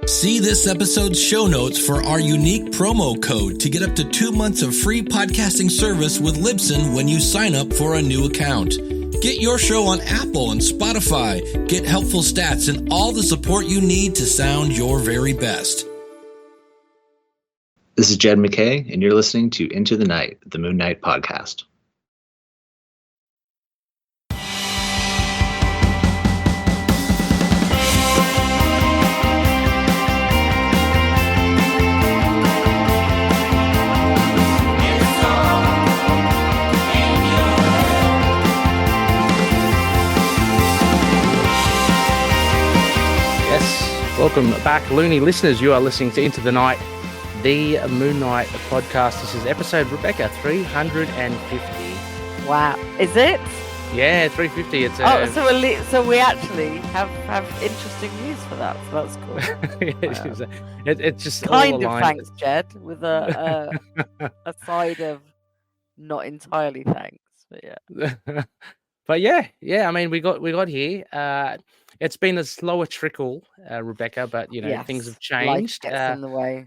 See this episode's show notes for our unique promo code to get up to 2 months of free podcasting service with Libsyn when you sign up for a new account. Get your show on Apple and Spotify, get helpful stats, and all the support you need to sound your very best. This is Jed MacKay, and you're listening to Into the Night, the Moon Knight podcast. Welcome back, Looney listeners. You are listening to Into the Night, the Moon Knight podcast. This is episode, Rebecca, 350. Wow. Is it? Yeah, 350. It's so we actually have interesting news for that. So that's cool. Wow. It's just kind of thanks, Jed, with a side of not entirely thanks. But yeah. I mean, we got here. It's been a slower trickle, Rebecca, but yes, things have changed. Life gets in the way.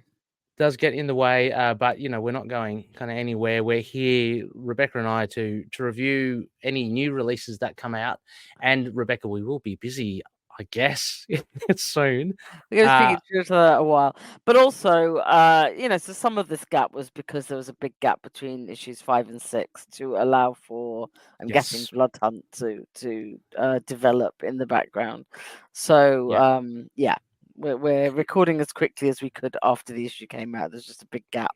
Does get in the way, but we're not going kind of anywhere. We're here, Rebecca and I, to review any new releases that come out. And Rebecca, we will be busy, I guess, soon. We're going to speak through to that a while. But also, so some of this gap was because there was a big gap between issues 5 and 6 to allow for, I'm guessing, Blood Hunt to develop in the background. So, we're recording as quickly as we could after the issue came out. There's just a big gap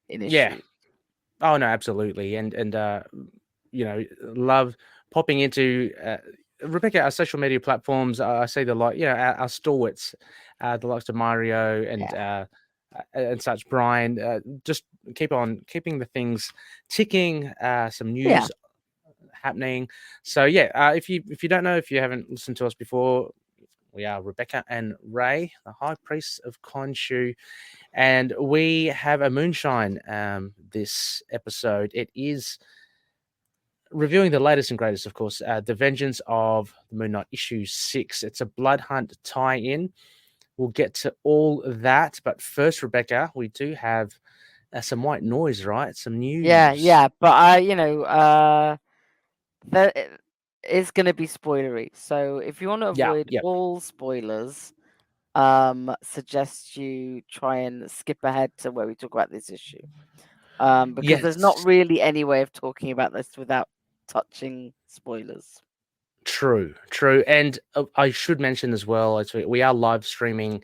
in issue. Yeah. Oh, no, absolutely. And love popping into... Rebecca, our social media platforms, I see our stalwarts, the likes of Mario and such, Brian, just keep on keeping the things ticking, some news happening. So, if you don't know, if you haven't listened to us before, we are Rebecca and Ray, the High Priests of KHONSHU, and we have a Moonshine this episode. It is... reviewing the latest and greatest, of course, The Vengeance of the Moon Knight, issue 6. It's a Blood Hunt tie-in. We'll get to all that. But first, Rebecca, we do have some white noise, right? Some news. Yeah. But, there is going to be spoilery. So if you want to avoid all spoilers, suggest you try and skip ahead to where we talk about this issue. Because there's not really any way of talking about this without touching spoilers. True. And I should mention as well, we are live streaming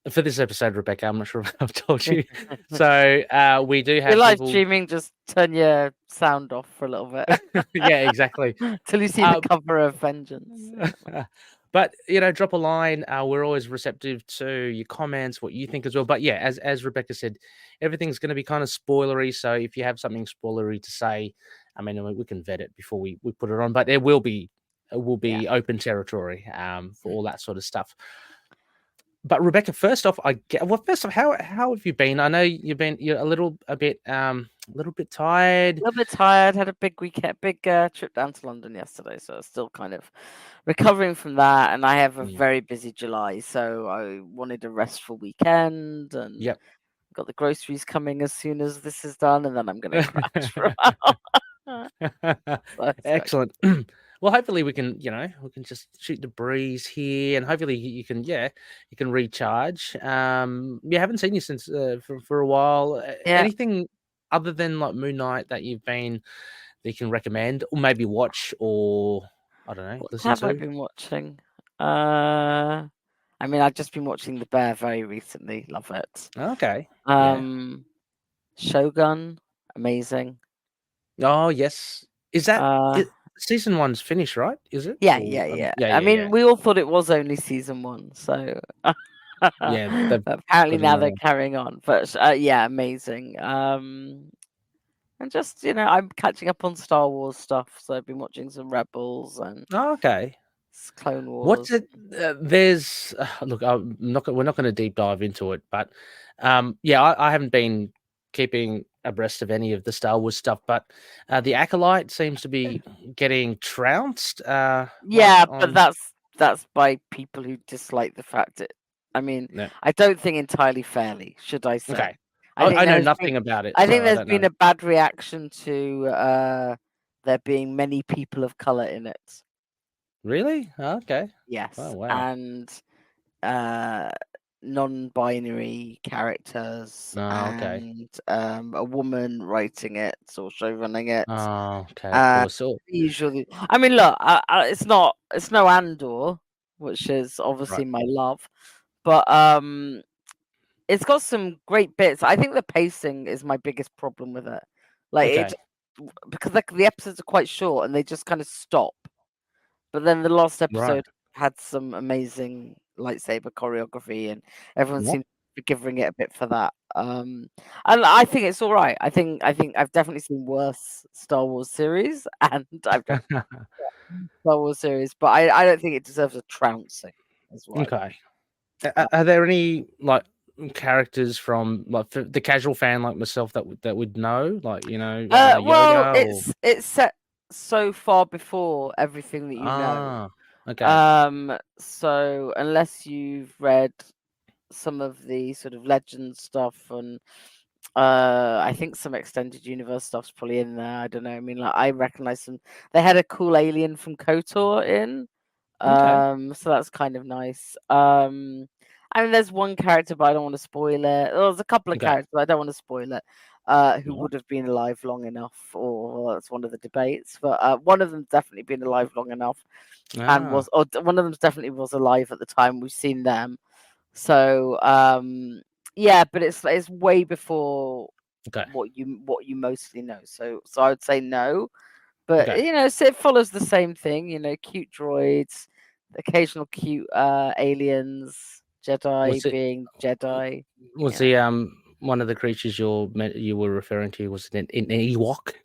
for this episode, Rebecca. I'm not sure if I've told you. So we do have... You're live streaming, just turn your sound off for a little bit. Yeah, exactly. Till you see the cover of Vengeance. But, drop a line. We're always receptive to your comments, what you think as well. But yeah, as Rebecca said, everything's going to be kind of spoilery. So if you have something spoilery to say, I mean, we can vet it before we put it on. But it will be open territory for all that sort of stuff. But Rebecca, first off, how have you been? I know you're a little bit tired. A little bit tired. Had a big weekend, trip down to London yesterday, so I'm still kind of recovering from that. And I have a very busy July, so I wanted a restful weekend. And got the groceries coming as soon as this is done, and then I'm going to crash for a while. Excellent. Well, hopefully we can just shoot the breeze here, and hopefully you can recharge. Haven't seen you since for a while. Anything other than like Moon Knight that you can recommend, or maybe watch, or I don't know. What have I been watching? I mean, I've just been watching The Bear very recently. Love it. Okay. Shogun, amazing. Oh yes, is that season 1's finished, right? Is it? Yeah. I mean, we all thought it was only season 1, so apparently now they're carrying on. But amazing. And just I'm catching up on Star Wars stuff, so I've been watching some Rebels and Clone Wars. What's it? There's look, we're not going to deep dive into it, but I haven't been keeping abreast of any of the Star Wars stuff, but the Acolyte seems to be getting trounced. But that's by people who dislike the fact I mean, No. I don't think entirely fairly, should I say? Okay. I think I know there's nothing been, about it. I think so there's don't been know. a bad reaction to there being many people of color in it. Really? Okay. Yes, Oh wow. and non-binary characters, Oh, okay. and a woman writing it or show running it. Oh, okay. Of course. So, Usually, I mean, look, it's no Andor, which is obviously right. my love, but it's got some great bits. I think the pacing is my biggest problem with it. Like Okay. because the episodes are quite short and they just kind of stop. But then the last Right. episode had some amazing lightsaber choreography, and everyone What? seemed to be giving it a bit for that. And I think it's all right. I think I've definitely seen worse Star Wars series, and I've definitely seen Star Wars series, but I don't think it deserves a trouncing as well. Okay. Are there any like characters from like for the casual fan like myself that would know, like Well, Yoda? it's set so far before everything that you know. Okay. So unless you've read some of the sort of legend stuff and I think some extended universe stuff's probably in there. I don't know. I mean, like I recognize some. They had a cool alien from KOTOR in, Okay. so that's kind of nice. I mean, there's one character, but I don't want to spoil it. There's a couple of Okay. characters, but I don't want to spoil it. Who Right. would have been alive long enough, or that's one of the debates. But one of them's definitely been alive long enough, and Ah. one of them's definitely was alive at the time we've seen them. So yeah, but it's way before Okay. what you mostly know. So I would say no, but Okay. so it follows the same thing. Cute droids, occasional cute aliens, Jedi Was it being Jedi. was Yeah. the one of the creatures you were referring to, was it an Ewok?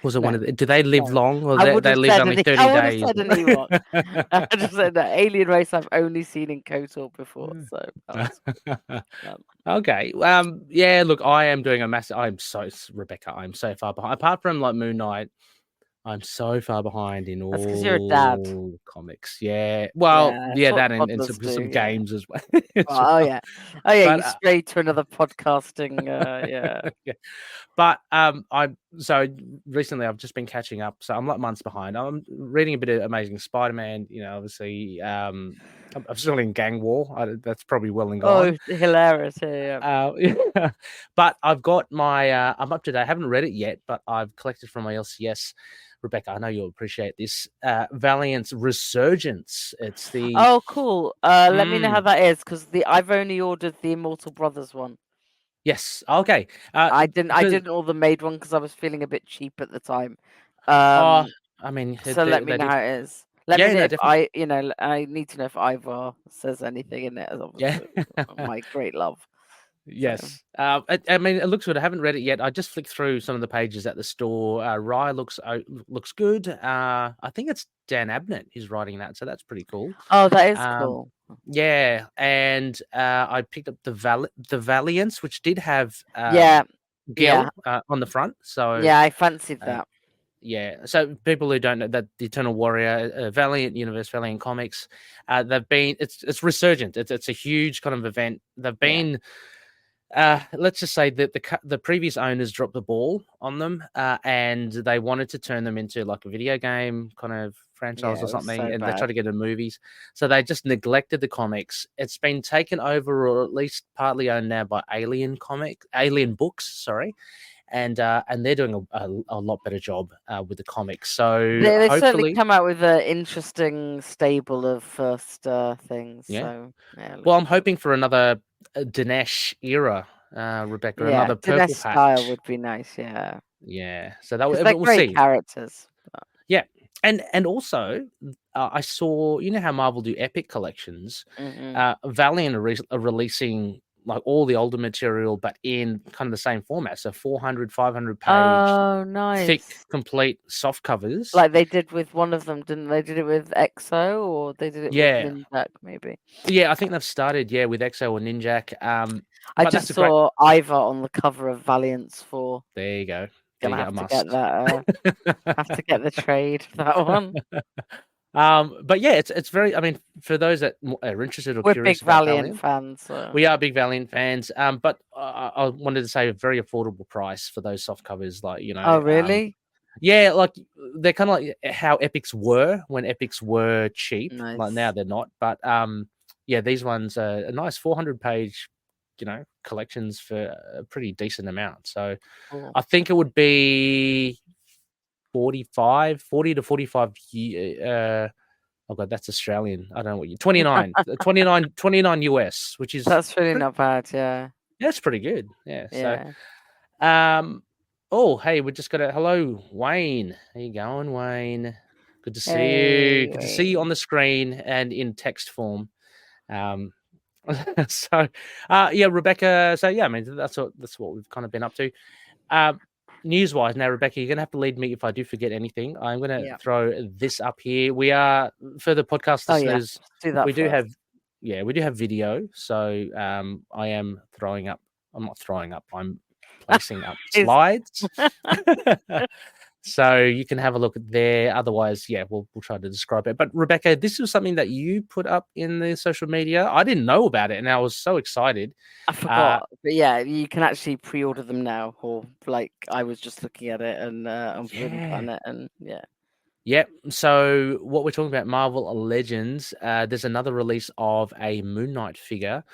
Was it one No, of the, do they live no. long, or I they, would they have live said only an 30 I would have days? said an Ewok. I just said that alien race I've only seen in KOTOR before. So that was, Okay. Yeah, look, I am doing a massive. Rebecca, I'm so far behind. Apart from like Moon Knight, I'm so far behind in that's because you're a dad. all comics. Yeah. Well, Yeah, that and toddlers some do, games as well. Oh yeah, you But strayed to another podcasting. Yeah. yeah. But I so recently I've just been catching up, so I'm like months behind. I'm reading a bit of Amazing Spider-Man. Obviously, I'm still in Gang War. That's probably well and Oh, gone. hilarious! Yeah. Yeah. But I've got my I'm up to date. I haven't read it yet, but I've collected from my LCS. Rebecca, I know you'll appreciate this. Valiant's Resurgence. It's the Oh, cool. Let me know how that is, because I've only ordered the Immortal Brothers one. yes. Okay. I didn't order the made one because I was feeling a bit cheap at the time. I mean, So let me know how it is. Let me know if definitely. I need to know if Ivar says anything in it. Yeah. My great love. Yes. I mean, it looks good. I haven't read it yet. I just flicked through some of the pages at the store. Rye looks good. I think it's Dan Abnett who's writing that, so that's pretty cool. Oh, that is cool. Yeah, and I picked up the Valiants, which did have Gil on the front. So yeah, I fancied that. Yeah, so people who don't know that the Eternal Warrior, Valiant Universe, Valiant Comics, they've been it's resurgent. It's a huge kind of event. They've been, let's just say that the previous owners dropped the ball on them, and they wanted to turn them into like a video game kind of franchise or something, and they tried to get into movies. So they just neglected the comics. It's been taken over, or at least partly owned now, by Alien Books. Sorry. And they're doing a lot better job with the comics. So they hopefully certainly come out with an interesting stable of first things. Yeah. So, well, I'm hoping for another Dinesh era, Rebecca. Yeah, another purple Dinesh patch style would be nice. Yeah. Yeah. So that They're we'll great see. characters. Yeah. And also, I saw, how Marvel do epic collections. Valiant are releasing like all the older material, but in kind of the same format. So 400, 500 page, nice. thick, complete soft covers. Like they did with one of them, didn't they? Did it with EXO, or they did it with Ninjak, maybe? Yeah, I think they've started, with EXO or Ninjak. I just saw Ivar on the cover of Valiant's 4. There you go. Gonna have to get that. Have to get the trade for that one. But yeah, it's very. I mean, for those that are interested or We're curious big about Valiant Valiant, fans. So. we are big Valiant fans. But I wanted to say a very affordable price for those soft covers, like Oh, really? yeah, like they're kind of like how Epics were when Epics were cheap. Nice. Like now they're not. But yeah, these ones are a nice 400-page, collections for a pretty decent amount. So Cool. I think it would be 40 to 45 oh god, that's Australian. I don't know what 29 US, which is That's really not bad. Yeah. that's pretty good. Yeah. Yeah. So oh hey, we just got a hello, Wayne. How you going, Wayne? Good to see you. Good to see you on the screen and in text form. So yeah, Rebecca. So yeah, I mean that's what we've kind of been up to. News-wise, now Rebecca, you're gonna have to lead me if I do forget anything. I'm gonna throw this up here. We are for the podcast listeners. Do that we do first. have video. So I am throwing up. I'm not throwing up. I'm placing up slides. So you can have a look there. Otherwise, yeah, we'll try to describe it. But Rebecca, this was something that you put up in the social media. I didn't know about it, and I was so excited. I forgot, but yeah, you can actually pre-order them now. Or like, I was just looking at it and on Planet, and yeah. Yep. So what we're talking about, Marvel Legends. There's another release of a Moon Knight figure.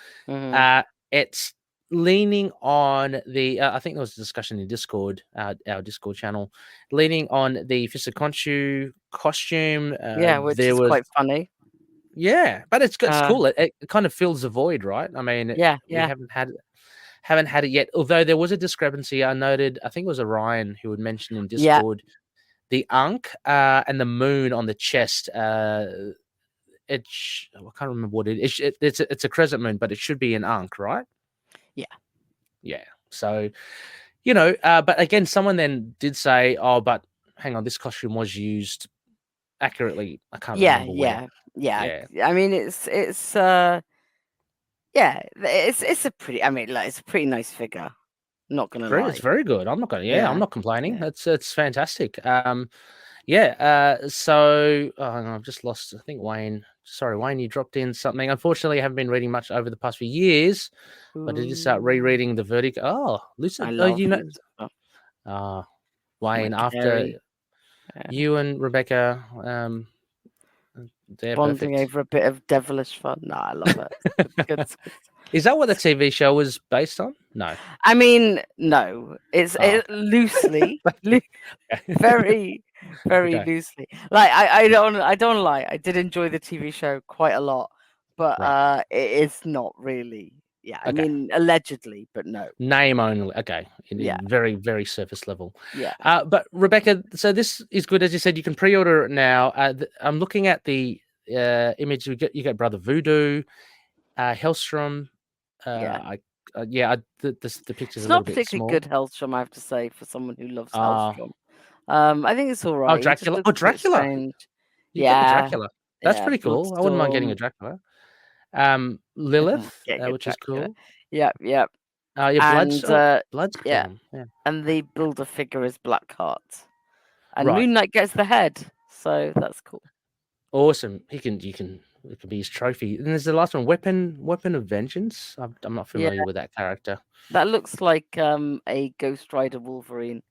It's leaning on the I think there was a discussion in Discord, our Discord channel, leaning on the Fist of KHONSHU costume. Which is quite funny. Yeah, but it's cool. It kind of fills the void, right? I mean, we haven't had it yet. Although there was a discrepancy. I noted. I think it was Orion who had mentioned in Discord the Ankh and the moon on the chest. I can't remember what it is. It's a crescent moon, but it should be an Ankh, right? Yeah. So, but again, someone then did say, "Oh, but hang on, this costume was used accurately." I can't remember where. Yeah. I mean, it's a pretty. I mean, like, it's a pretty nice figure. I'm not gonna lie. It's very good. I'm not gonna. Yeah, I'm not complaining. Yeah. It's fantastic. So hang on, I've just lost. I think Wayne. Sorry, Wayne, you dropped in something. Unfortunately, I haven't been reading much over the past few years. But I did start rereading the verdict. Oh, listen. Wayne, after you and Rebecca, they're bonding perfect. over a bit of devilish fun. No, I love it. Good. Is that what the TV show was based on? No. I mean, no. It's loosely, very, very loosely. Like I don't lie. I did enjoy the TV show quite a lot, but it is not really. Yeah, I mean, allegedly, but no. Name only. Okay. Very, very surface level. Yeah. But Rebecca, so this is good. As you said, you can pre-order it now. I'm looking at the image. You get Brother Voodoo, Hellstrom. The picture's it's a not little bit particularly small. Good Hellstrom, I have to say, for someone who loves Hellstrom. I think it's all right. Oh, Dracula. Dracula. You get the Dracula. That's pretty cool. I wouldn't mind getting a Dracula. Lilith, which is cool. Yep. Blood's yeah. And the builder figure is Blackheart, and Moon Knight gets the head, so that's cool. Awesome. It can be his trophy. And there's the last one, Weapon of Vengeance. I'm not familiar with that character. That looks like a Ghost Rider Wolverine.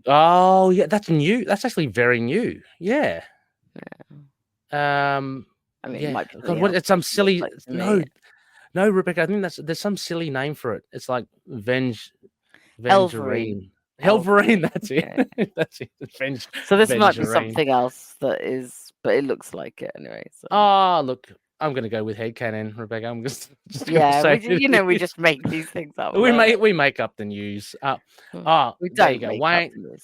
Oh yeah, that's new. That's actually very new. Yeah. I mean, it might be it's some silly no, Rebecca. I think there's some silly name for it. It's like Helverine. That's it. That's it. So this might be something else that is, but it looks like it anyway. So. Oh, look, I'm going to go with headcanon, Rebecca. I'm just we just make these things up. We make up the news. We don't. There you go, Wayne.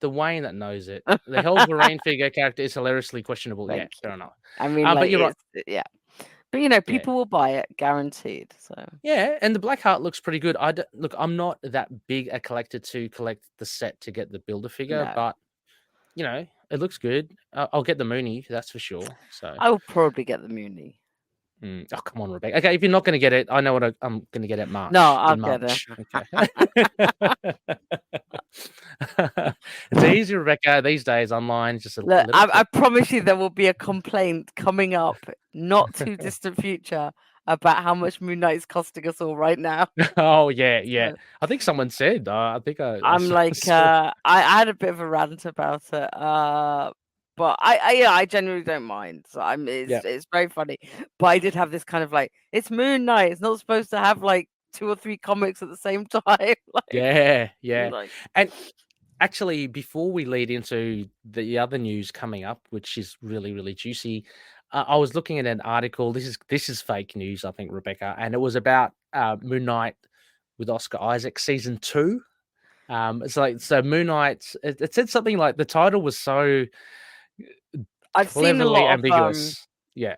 The Wayne that knows it. The Helverine figure character is hilariously questionable. Fair enough. I mean, but you're right. Yeah. But people will buy it, guaranteed. So yeah, and the Blackheart looks pretty good. I'm not that big a collector to collect the set to get the builder figure, but it looks good. I'll get the Mooney, that's for sure. So I will probably get the Mooney. Oh, come on, Rebecca. Okay, if you're not going to get it, I know what I'm going to get at March. No, I'll get it. Okay. It's easy, Rebecca, these days online. Just a Look, little I promise you there will be a complaint coming up not too distant future about how much Moon Knight is costing us all right now. Oh, yeah. So, I think someone said, I think I'm like, I had a bit of a rant about it. But I genuinely don't mind. So it's very funny. But I did have this kind of like, it's Moon Knight. It's not supposed to have like 2 or 3 comics at the same time. Like, yeah. like, And actually, before we lead into the other news coming up, which is really, really juicy, I was looking at an article. This is fake news, I think, Rebecca, and it was about Moon Knight with Oscar Isaac season 2. It's like, so Moon Knight. It said something like the title was so I've seen a lot ambiguous. Yeah,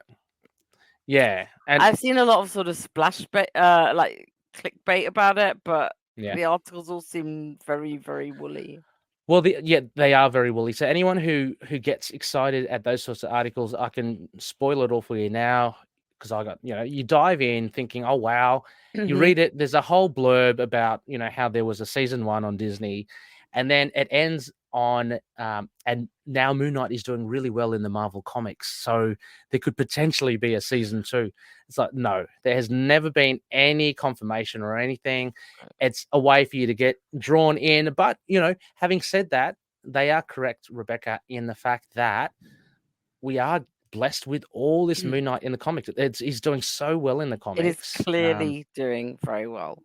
and I've seen a lot of sort of splash bait, like clickbait about it, but the articles all seem very, very woolly. Well, they are very woolly. So anyone who gets excited at those sorts of articles, I can spoil it all for you now, because I got, you dive in thinking, oh wow, you read it. There's a whole blurb about how there was a season 1 on Disney, and then it ends on and now Moon Knight is doing really well in the Marvel comics, so there could potentially be a season 2. It's like, no, there has never been any confirmation or anything. It's a way for you to get drawn in. But having said that, they are correct, Rebecca, in the fact that we are blessed with all this Moon Knight in the comics. He's doing so well in the comics. It is clearly doing very well.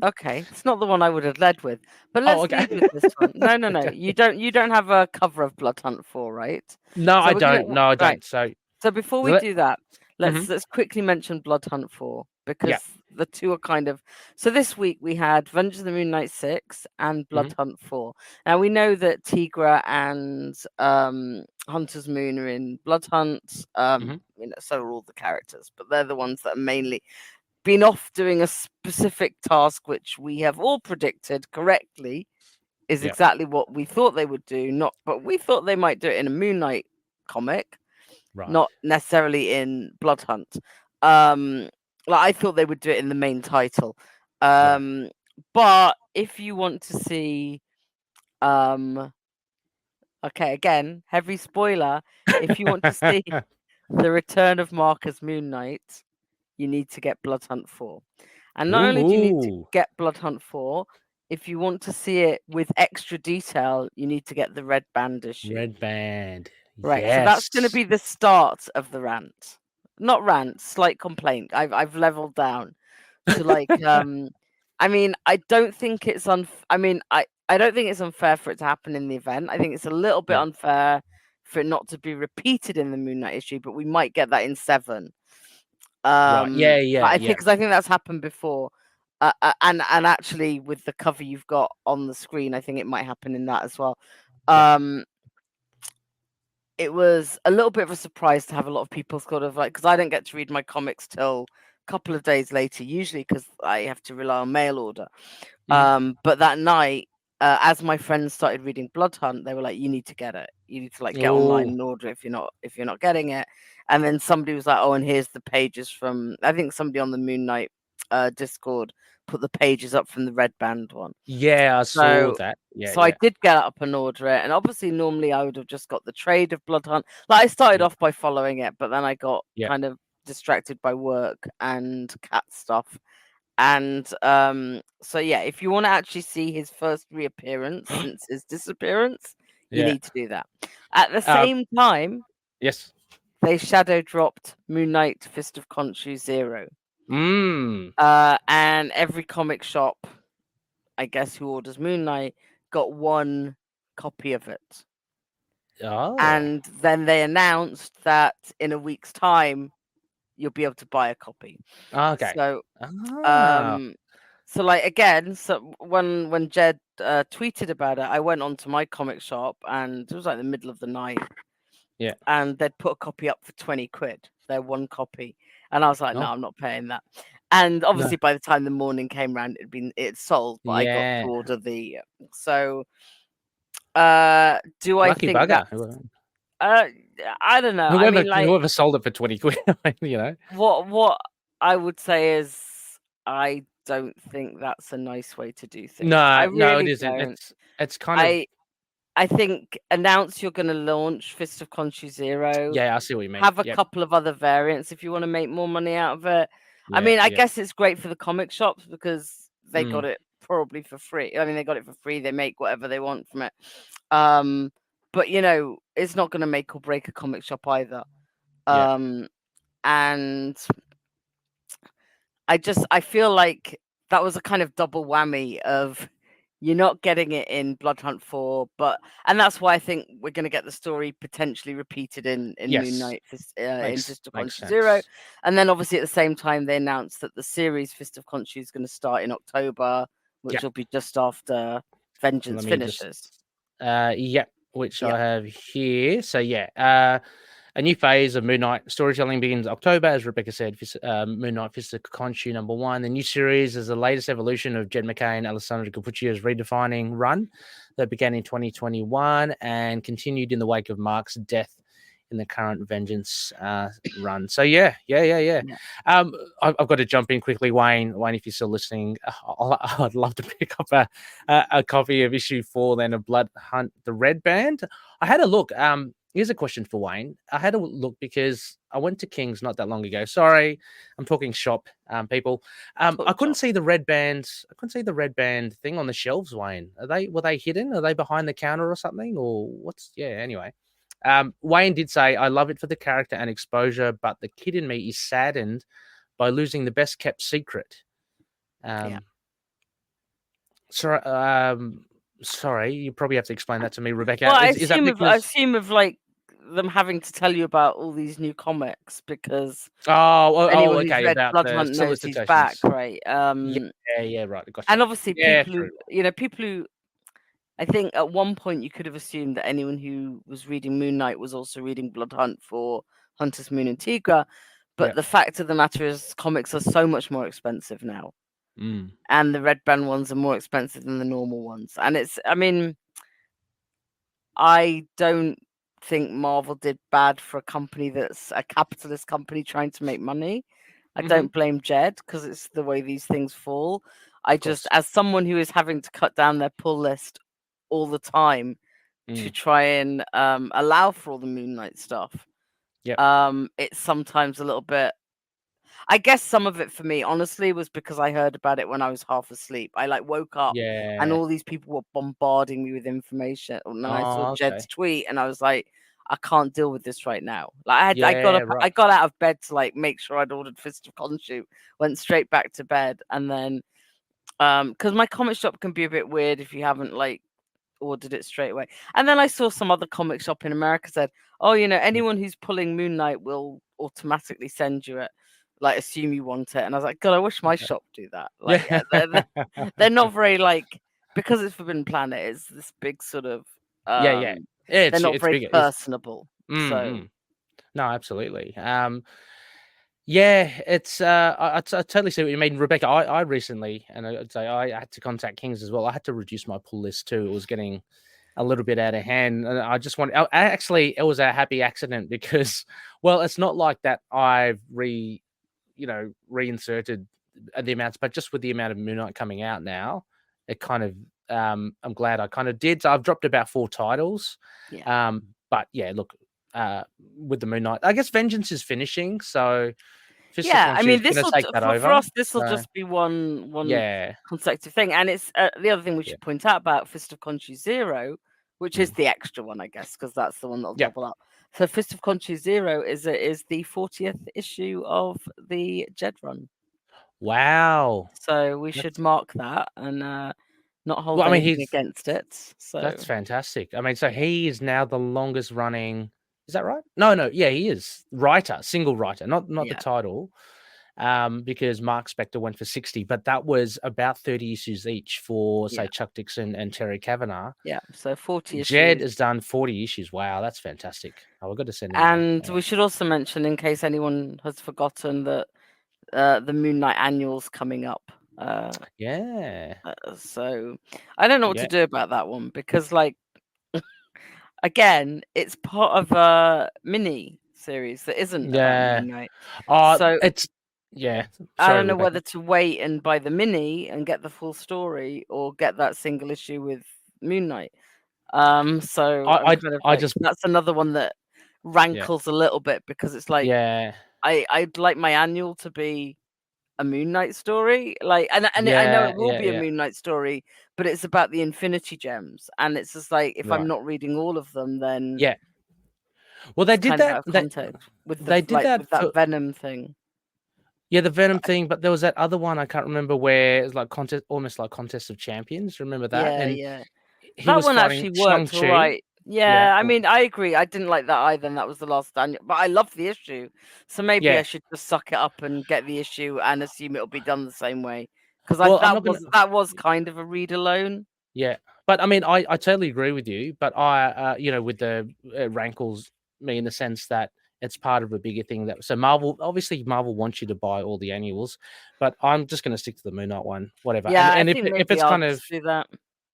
Okay, it's not the one I would have led with, but let's lead with this one. No. Okay. You don't have a cover of Blood Hunt 4, right? No, I don't. Right. So before we do that, let's quickly mention Blood Hunt 4, because the two are kind of. So this week we had Vengeance of the Moon Knight 6 and Blood Hunt 4. Now we know that Tigra and Hunter's Moon are in Blood Hunt. So are all the characters, but they're the ones that are mainly been off doing a specific task, which we have all predicted correctly is exactly what we thought they would do. But we thought they might do it in a Moon Knight comic, not necessarily in Blood Hunt. I thought they would do it in the main title. But if you want to see, okay, again, heavy spoiler. If you want to see the return of Mark as Moon Knight, you need to get Blood Hunt 4. And not only do you need to get Blood Hunt 4, if you want to see it with extra detail, you need to get the Red Band issue. Red Band. Right. Yes. So that's going to be the start of the rant. Not rant, slight complaint. I've leveled down to like I mean, I don't think it's I don't think it's unfair for it to happen in the event. I think it's a little bit unfair for it not to be repeated in the Moon Knight issue, but we might get that in 7. I think because I think that's happened before, and actually with the cover you've got on the screen, I think it might happen in that as well. It was a little bit of a surprise to have a lot of people sort of like, because I don't get to read my comics till a couple of days later, usually because I have to rely on mail order. But that night, as my friends started reading Blood Hunt, they were like, "You need to get it. You need to like get online and order if you're not getting it." And then somebody was like, "Oh, and here's the pages from." I think somebody on the Moon Knight Discord put the pages up from the Red Band one. Yeah, I saw that. So I did get up and order it, and obviously normally I would have just got the trade of Blood Hunt. Like I started off by following it, but then I got kind of distracted by work and cat stuff. And so if you want to actually see his first reappearance since his disappearance, you need to do that. At the same time, they shadow dropped Moon Knight Fist of KHONSHU 0. And every comic shop, I guess, who orders Moon Knight got 1 copy of it. And then they announced that in a week's time you'll be able to buy a copy. Okay. So so like again, so when Jed tweeted about it, I went onto my comic shop and it was like the middle of the night. Yeah. And they'd put a copy up for 20 quid. Their 1 copy. And I was like, no, I'm not paying that. And obviously by the time the morning came around, it's sold, but I got to order the do I Lucky think bugger. I don't know. Whoever, I mean, like, whoever sold it for 20 quid, you know. what I would say is, I don't think that's a nice way to do things. I No, it really isn't. don't. It's kind of I think announce you're going to launch Fist of KHONSHU Zero. yeah. I see what you mean. Have a Yep. couple of other variants if you want to make more money out of it. I Yeah, mean, I yeah. guess it's great for the comic shops because they Mm. got it probably for free. I mean, they got it for free. They make whatever they want from it. But you know, it's not going to make or break a comic shop either. Yeah. And I feel like that was a kind of double whammy of you're not getting it in Blood Hunt 4, and that's why I think we're going to get the story potentially repeated in Yes. Moon Knight, in Fist of Makes KHONSHU Zero. sense. And then obviously at the same time, they announced that the series Fist of KHONSHU is going to start in October, which will be just after Vengeance Let me finishes. Which I have here. So yeah, a new phase of Moon Knight storytelling begins October, as Rebecca said. Moon Knight Fist of KHONSHU #1. The new series is the latest evolution of Jed MacKay and Alessandro Cappuccio's redefining run that began in 2021 and continued in the wake of Mark's death in the current Vengeance run. So yeah. I've got to jump in quickly, Wayne, if you're still listening. I'd love to pick up a copy of issue 4 then of Blood Hunt, the Red Band. I had a look. Here's a question for Wayne. I had a look because I went to King's not that long ago. Sorry, I'm talking shop, people. I couldn't see the red band. I couldn't see the red band thing on the shelves, Wayne. Were they hidden? Are they behind the counter or something? Or what's? Yeah. Anyway, Wayne did say, "I love it for the character and exposure, but the kid in me is saddened by losing the best kept secret." Sorry, you probably have to explain that to me, Rebecca. Well, I assume of like them having to tell you about all these new comics because okay, who's read about Blood the Hunt knows he's solicitations. back, right? Yeah, right. Gotcha. And obviously, people who I think at one point you could have assumed that anyone who was reading Moon Knight was also reading Blood Hunt for Hunter's Moon and Tigra. But the fact of the matter is, comics are so much more expensive now. And the red band ones are more expensive than the normal ones. And I don't think Marvel did bad for a company that's a capitalist company trying to make money. I don't blame Jed because it's the way these things fall. I just, as someone who is having to cut down their pull list all the time to try and allow for all the Moon Knight stuff, it's sometimes a little bit. I guess some of it for me, honestly, was because I heard about it when I was half asleep. I woke up and all these people were bombarding me with information. And then I saw Jed's tweet and I was like, I can't deal with this right now. Like I got out of bed to make sure I'd ordered Fist of KHONSHU, went straight back to bed, and then because my comic shop can be a bit weird if you haven't ordered it straight away. And then I saw some other comic shop in America said, oh, anyone who's pulling Moon Knight will automatically send you it. Assume you want it. And I was like, God, I wish my shop do that. They're not very because it's Forbidden Planet, it's this big sort of they're not very personable. So no, absolutely. It's I totally see what you mean, Rebecca. I recently, and I'd say I had to contact Kings as well. I had to reduce my pull list too. It was getting a little bit out of hand, and I just wanted. Actually, it was a happy accident because, well, it's not like that. I've reinserted the amounts, but just with the amount of Moon Knight coming out now, it kind of I'm glad I kind of did. So I've dropped about 4 titles. But yeah, look, with the Moon Knight, I guess Vengeance is finishing, so I mean, this will for us. This will just be one consecutive thing, and it's the other thing we should point out about Fist of KHONSHU Zero, which is the extra one, I guess, because that's the one that'll double up. So Fist of KHONSHU Zero is the 40th issue of the Jed run. Wow! So we should mark that and not hold anything against it. So that's fantastic. I mean, so he is now the longest running. Is that right? No. Yeah, he is single writer, not the title. Because Mark Spector went for 60, but that was about 30 issues each for, say, Chuck Dixon and Terry Kavanagh. Yeah, so 40 issues. Jed has done 40 issues. Wow, that's fantastic. We've got to send him. And we should also mention, in case anyone has forgotten, that the Moon Knight annual's coming up. So I don't know what to do about that one because, again, it's part of a mini series that isn't about Moon Knight. So it's Sorry, I don't know Rebecca. whether to wait and buy the mini and get the full story, or get that single issue with Moon Knight. So I'm kind of like, that's another one that rankles a little bit, because it's like, I'd like my annual to be a Moon Knight story, like, and I know it will be a Moon Knight story, but it's about the Infinity Gems, and it's just like, if I'm not reading all of them, then well, they did that with that Venom thing. Yeah, the Venom thing, but there was that other one I can't remember, where it's like almost like Contest of Champions. Remember that? Yeah. That one actually worked all right. Yeah, I mean, I agree. I didn't like that either, and that was the last annual. But I loved the issue, so maybe I should just suck it up and get the issue and assume it'll be done the same way. Because that was kind of a read alone. Yeah, but I mean, I totally agree with you. But I, with the rankles me in the sense that it's part of a bigger thing. So Marvel wants you to buy all the annuals, but I'm just going to stick to the Moon Knight one, whatever. Yeah, and if it's kind of do that.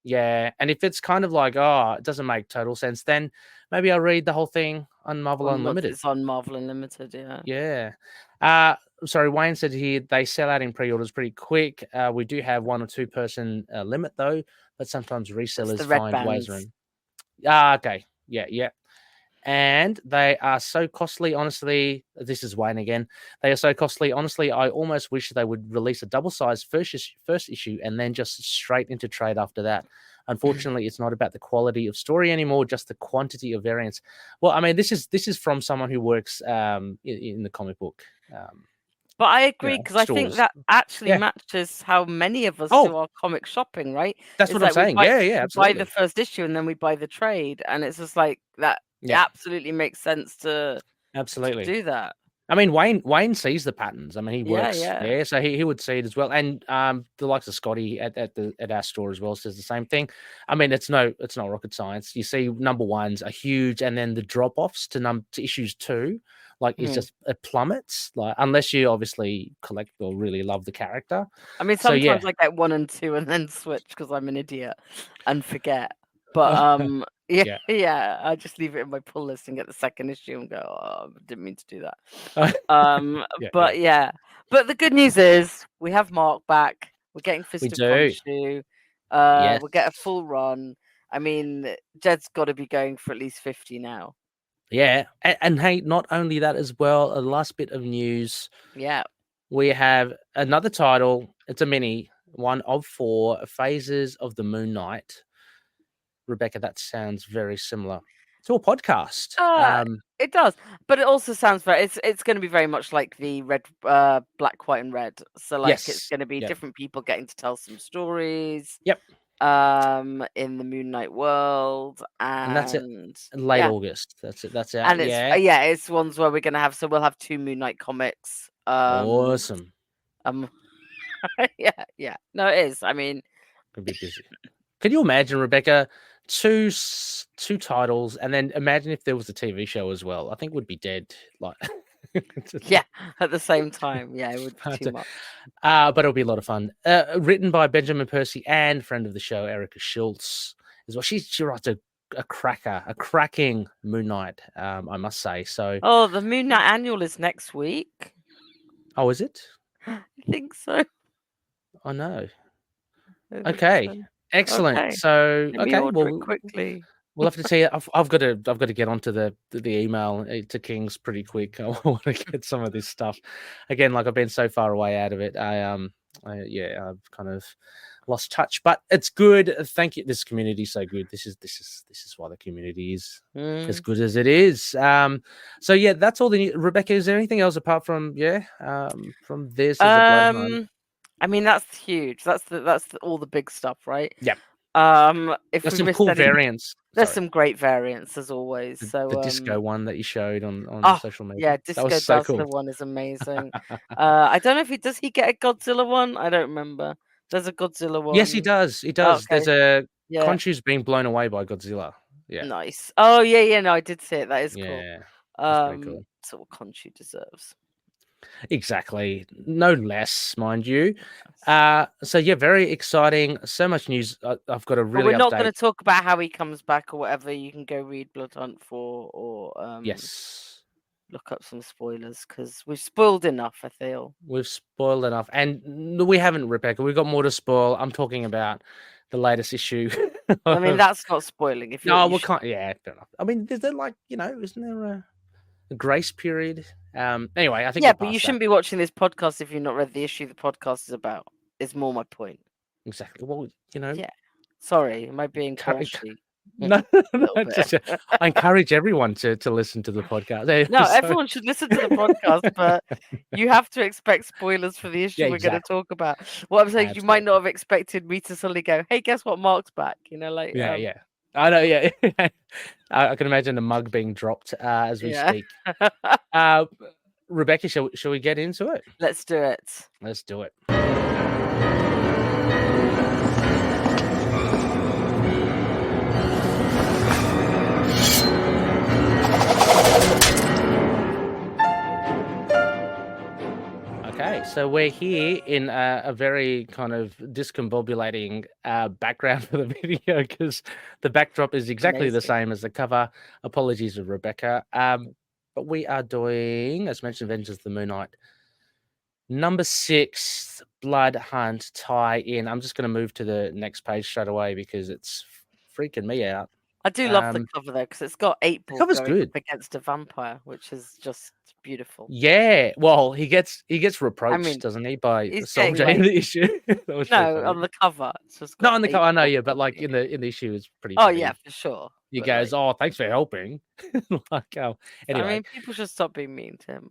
Yeah, and if it's kind of like, it doesn't make total sense, then maybe I'll read the whole thing on Marvel Unlimited. It's on Marvel Unlimited, yeah. Sorry, Wayne said here they sell out in pre-orders pretty quick. We do have 1 or 2 person limit though, but sometimes resellers find ways around. Okay, yeah. And they are so costly, honestly. This is Wayne again. They are so costly. Honestly, I almost wish they would release a double-sized first issue and then just straight into trade after that. Unfortunately, it's not about the quality of story anymore, just the quantity of variants. Well, I mean, this is from someone who works in the comic book. But I agree, because I think that actually matches how many of us do our comic shopping, right? That's what I'm saying. Absolutely. We buy the first issue and then we buy the trade, and it's just like that. It absolutely makes sense to do that. I mean, Wayne sees the patterns. I mean, he works there, so he would see it as well. And the likes of Scotty at our store as well says the same thing. I mean, it's not rocket science. You see, number ones are huge, and then the drop offs to issues 2, like it plummets. Like, unless you obviously collect or really love the character. I mean, sometimes I get 1 and 2 and then switch because I'm an idiot and forget. But I just leave it in my pull list and get the second issue and go, I didn't mean to do that. But the good news is we have Mark back. We're getting Fist of KHONSHU. We'll get a full run. I mean, Jed's got to be going for at least 50 now. Yeah, and hey, not only that as well, a last bit of news. Yeah. We have another title. It's a mini, 1 of 4 phases of the Moon Knight. Rebecca, that sounds very similar to a podcast. It does, but it also sounds very. It's going to be very much like the red, black, white, and red. So like, it's going to be different people getting to tell some stories. Yep. In the Moon Knight world, and that's it. Late August. That's it. That's it. And it's ones where we're going to have. So we'll have 2 Moon Knight comics. Awesome. Yeah. No, it is. I mean, could be busy. Can you imagine, Rebecca? 2 titles, and then imagine if there was a TV show as well. I think we'd be dead. Like, at the same time. Yeah, it would be too much. But it'll be a lot of fun. Written by Benjamin Percy and friend of the show, Erica Schultz, as well. She writes a cracking Moon Knight, I must say. So, the Moon Knight annual is next week. Oh, is it? I think so. I know. Okay. Excellent. Okay. So, well, quickly. We'll have to see. I've got to get onto the email to Kings pretty quick. I want to get some of this stuff. Again, like, I've been so far away out of it. I've kind of lost touch, but it's good. Thank you. This community is so good. This is why the community is as good as it is. So yeah, that's all the Rebecca. Is there anything else apart from from this? I mean, that's huge. That's all the big stuff, right? Yeah. If there's some cool variants. There's some great variants as always. The disco one that you showed on social media. Yeah, Disco Dazzler one is amazing. I don't know if does he get a Godzilla one? I don't remember. There's a Godzilla one. Yes, he does. He does. Okay. There's KHONSHU's being blown away by Godzilla. Yeah. Nice. Oh yeah. No, I did see it. That is cool. That's pretty cool. That's what KHONSHU deserves. Exactly. No less, mind you. So yeah, very exciting. So much news. I've got a But really we're not going to update. talk about how he comes back or whatever. You can go read Blood Hunt 4 or Yes, look up some spoilers because we've spoiled enough, I feel. we've spoiled enough, and we haven't, Rebecca. We've got more to spoil. I'm talking about the latest issue. I mean, that's not spoiling. If No, you we can't. Yeah, fair enough. I mean, is there like isn't there a grace period? Anyway, I think yeah, we're but you past that. shouldn't be watching this podcast if you've not read the issue the podcast is about. Is more my point. Exactly. Well, Yeah. Sorry, am I being KHONSHU? No, little bit. I encourage everyone to listen to the podcast. No, So- everyone should listen to the podcast, but you have to expect spoilers for the issue Yeah, we're going to exactly. talk about. What I'm saying is you might Absolutely. not have expected me to suddenly go, "Hey, guess what? Mark's back." Like Yeah. I know. Yeah, I can imagine the mug being dropped as we speak. Rebecca, shall we get into it? Let's do it. Let's do it. Okay, so we're here in a very kind of discombobulating background for the video because the backdrop is exactly the Amazing. same as the cover. Apologies to Rebecca. But we are doing, as mentioned, Vengeance of the Moon Knight. Number 6, Blood Hunt tie-in. I'm just going to move to the next page straight away because it's freaking me out. I do love the cover though because it's got 8 Ball cover's going good. up against a vampire, which is just beautiful. Yeah, well, he gets reproached, doesn't he, by he's Soldier getting, in the issue? No, on the cover. It's just Not got on the 8 cover, I know, Ball yeah, but like coming. in the issue, it's pretty. Oh funny. yeah, for sure. He But, goes, "Oh, thanks for helping." Like, I anyway, mean, people should stop being mean to him.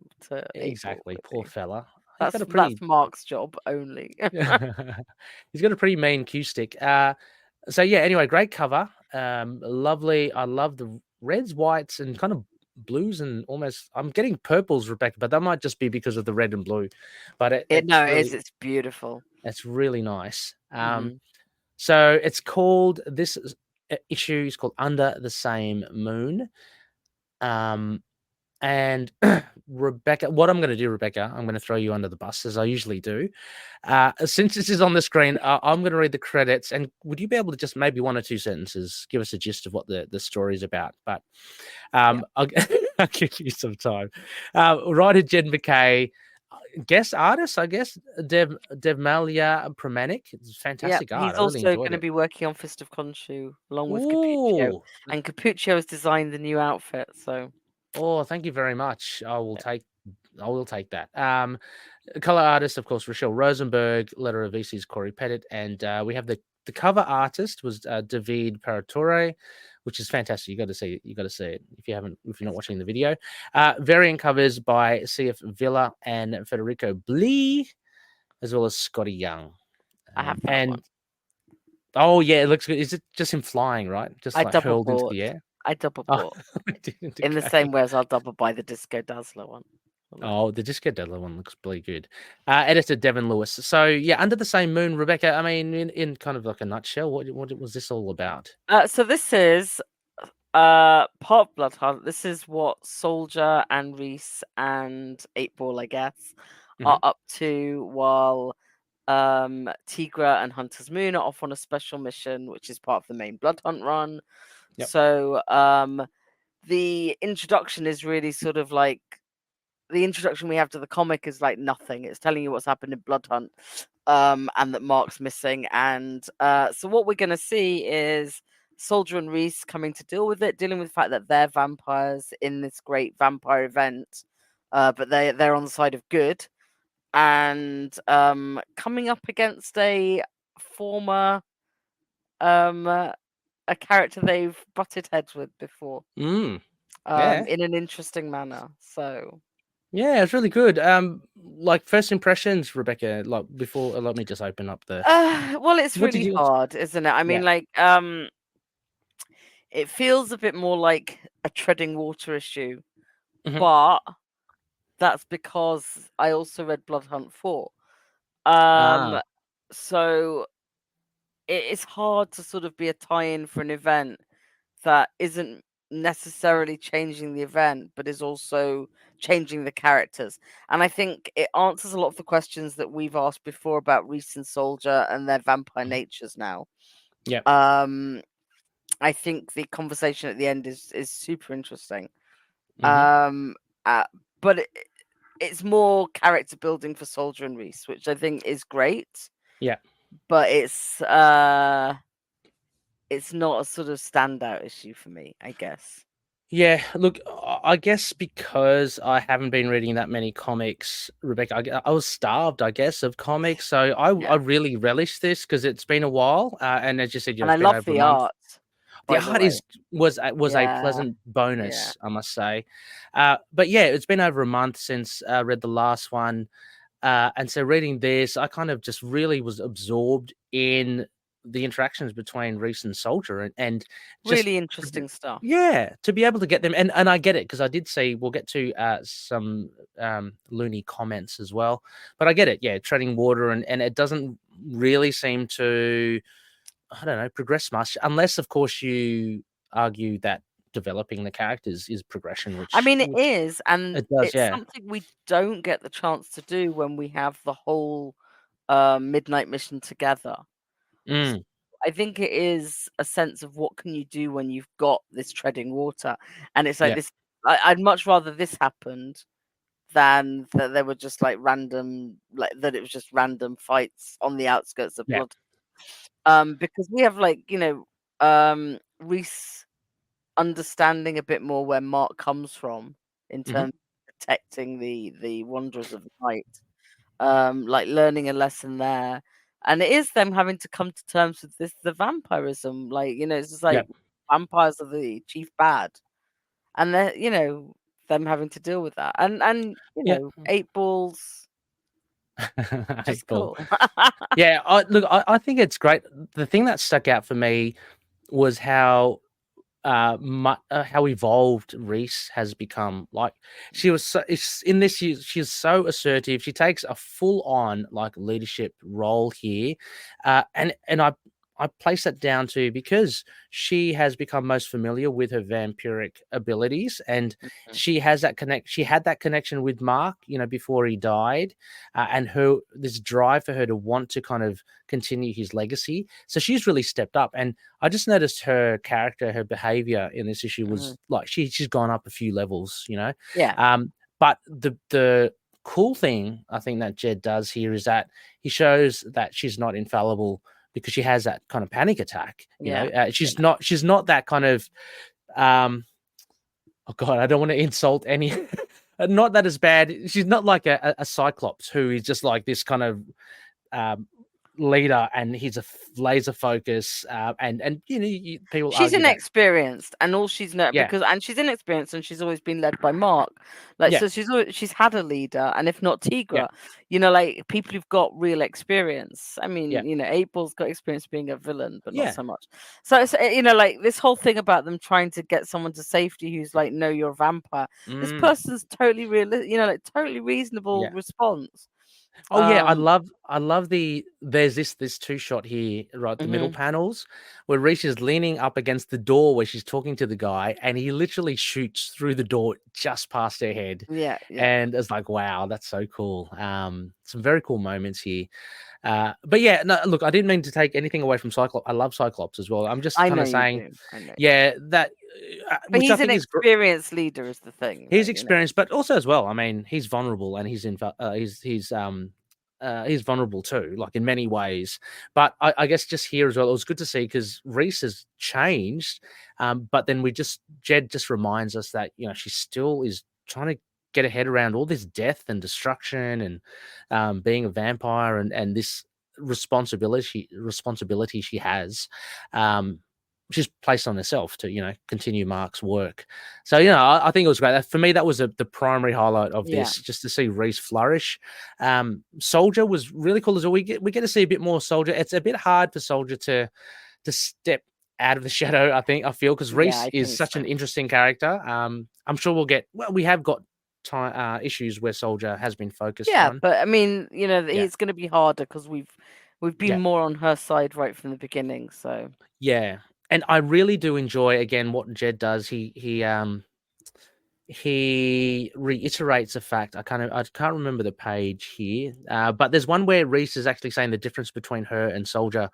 exactly, poor fella. That's Mark's job only. He's got a pretty mean cue stick. So yeah. Anyway, great cover. Lovely. I love the reds, whites, and kind of blues, and almost. I'm getting purples, Rebecca, but that might just be because of the red and blue. But it's beautiful. It's really nice. Mhm. So it's called this issue is called Under the Same Moon. And Rebecca, what I'm going to do, Rebecca, I'm going to throw you under the bus as I usually do. Since this is on the screen, I'm going to read the credits. And would you be able to just maybe 1 or 2 sentences give us a gist of what the story is about? But I'll give you some time. Writer Jen MacKay, guest artist, I guess, Devmalya Pramanik. It's fantastic art. He's also going to be working on Fist of Khonshu along with Capuccio. And Capuccio has designed the new outfit. So, thank you very much. I will take that. Color artist, of course, Rachelle Rosenberg. Letter of VC's Cory, Petit, and we have the cover artist was David Paratore, which is fantastic. You got to see it if you're not watching the video. Variant covers by CF Villa and Federico Blee, as well as Scotty Young. I have that one. Oh yeah, it looks good. Is it just him flying, right? Just I like double hurled into bought. the air. I double bought in the same way as I'll double buy the Disco Dazzler one. Oh, the Disco Dazzler one looks really good. Editor Devin Lewis. So yeah, Under the Same Moon, Rebecca. I mean, in kind of like a nutshell, what was this all about? So this is part of Blood Hunt. This is what Soldier and Reese and 8 Ball, I guess, are up to while Tigra and Hunter's Moon are off on a special mission, which is part of the main Blood Hunt run. Yep. So the introduction is really sort of like the introduction we have to the comic is like nothing. It's telling you what's happened in Blood Hunt, and that Mark's missing. And so what we're going to see is Soldier and Reese coming to deal with it, dealing with the fact that they're vampires in this great vampire event, but they're on the side of good, and coming up against a former a character they've butted heads with before, in an interesting manner. So. Yeah, it's really good. Like first impressions, Rebecca. Like before, let me just open up the. Well, it's really hard, isn't it? I mean, like, it feels a bit more like a treading water issue, but that's because I also read Blood Hunt 4. So it's hard to sort of be a tie-in for an event that isn't necessarily changing the event, but is also changing the characters. And I think it answers a lot of the questions that we've asked before about Reese and Soldier and their vampire natures now. Yeah. I think the conversation at the end is super interesting. Mhm. But it's more character building for Soldier and Reese, which I think is great. Yeah. But it's not a sort of standout issue for me, I guess. Yeah, look, I guess because I haven't been reading that many comics, Rebecca, I was starved, I guess, of comics. So I really relish this because it's been a while, and as you said, And it's I been love over a the month. art. The By the art way. was a Yeah. pleasant bonus, I must say. But yeah, it's been over a month since I read the last one, and so reading this, I kind of just really was absorbed in the interactions between Reese and Soldier, and just Really interesting stuff. yeah, to be able to get them, and I get it because I did see. We'll get to some loony comments as well, but I get it. Yeah, treading water, and it doesn't really seem to, I don't know, progress much unless, of course, you argue that developing the characters is progression, which I mean, it is, and it does. it's Yeah. something we don't get the chance to do when we have the whole midnight mission together. So I think it is a sense of what can you do when you've got this treading water, and it's like this. I'd much rather this happened than that there were just like random, like that it was just random fights on the outskirts of Blood. Because we have Reese understanding a bit more where Mark comes from in terms of protecting the Wanderers of the Night, like learning a lesson there. And it is them having to come to terms with the vampirism. Like, it's just like vampires are the chief bad. And they're, them having to deal with that. And 8 balls. Just cool. Yeah, I think it's great. The thing that stuck out for me was how evolved Reese has become. Like, she was in this, she's so assertive. She takes a full on like leadership role here, and I place that down to because she has become most familiar with her vampiric abilities, and she has that she had that connection with Mark, before he died, and this drive for her to want to kind of continue his legacy. So she's really stepped up, and I just noticed her character, her behavior in this issue was like she's gone up a few levels, Yeah. But the cool thing I think that Jed does here is that he shows that she's not infallible because she has that kind of panic attack. She's not that kind of oh god, I don't want to insult any. Not that as bad. She's not like a Cyclops who is just like this kind of leader, and he's a laser focus, and people. She's argue inexperienced, and all she's and she's inexperienced, and she's always been led by Mark. So she's had a leader, and if not Tigra, like people who've got real experience. I mean, 8 Ball's got experience being a villain, but not so much. So it's, like this whole thing about them trying to get someone to safety who's like, no, you're a vampire. This person's totally real, like totally reasonable response. Oh yeah, I love there's this 2-shot here, right, the middle panels, where Reese is leaning up against the door where she's talking to the guy, and he literally shoots through the door just past her head. Yeah. And it's like, wow, that's so cool. Some very cool moments here. But yeah, no, look, I didn't mean to take anything away from Cyclops. I love Cyclops as well. I'm just kind of saying, that. But he's an experienced leader, is the thing. He's experienced, but also as well. I mean, he's vulnerable, and he's vulnerable too, like in many ways. But I guess just here as well, it was good to see because Reese has changed. But then Jed just reminds us that she still is trying to get her head around all this death and destruction and being a vampire and this responsibility she has. She's placed on herself to continue Mark's work. So I think it was great. For me, that was the primary highlight of this, just to see Reese flourish. Soldier was really cool as well. We get to see a bit more Soldier. It's a bit hard for Soldier to step out of the shadow, I feel, because Reese is such an interesting character. I'm sure we have got issues where Soldier has been focused on. But I mean, it's going to be harder because we've been more on her side right from the beginning. So And I really do enjoy, again, what Jed does. He reiterates a fact. I can't remember the page here, but there's one where Reese is actually saying the difference between her and Soldier.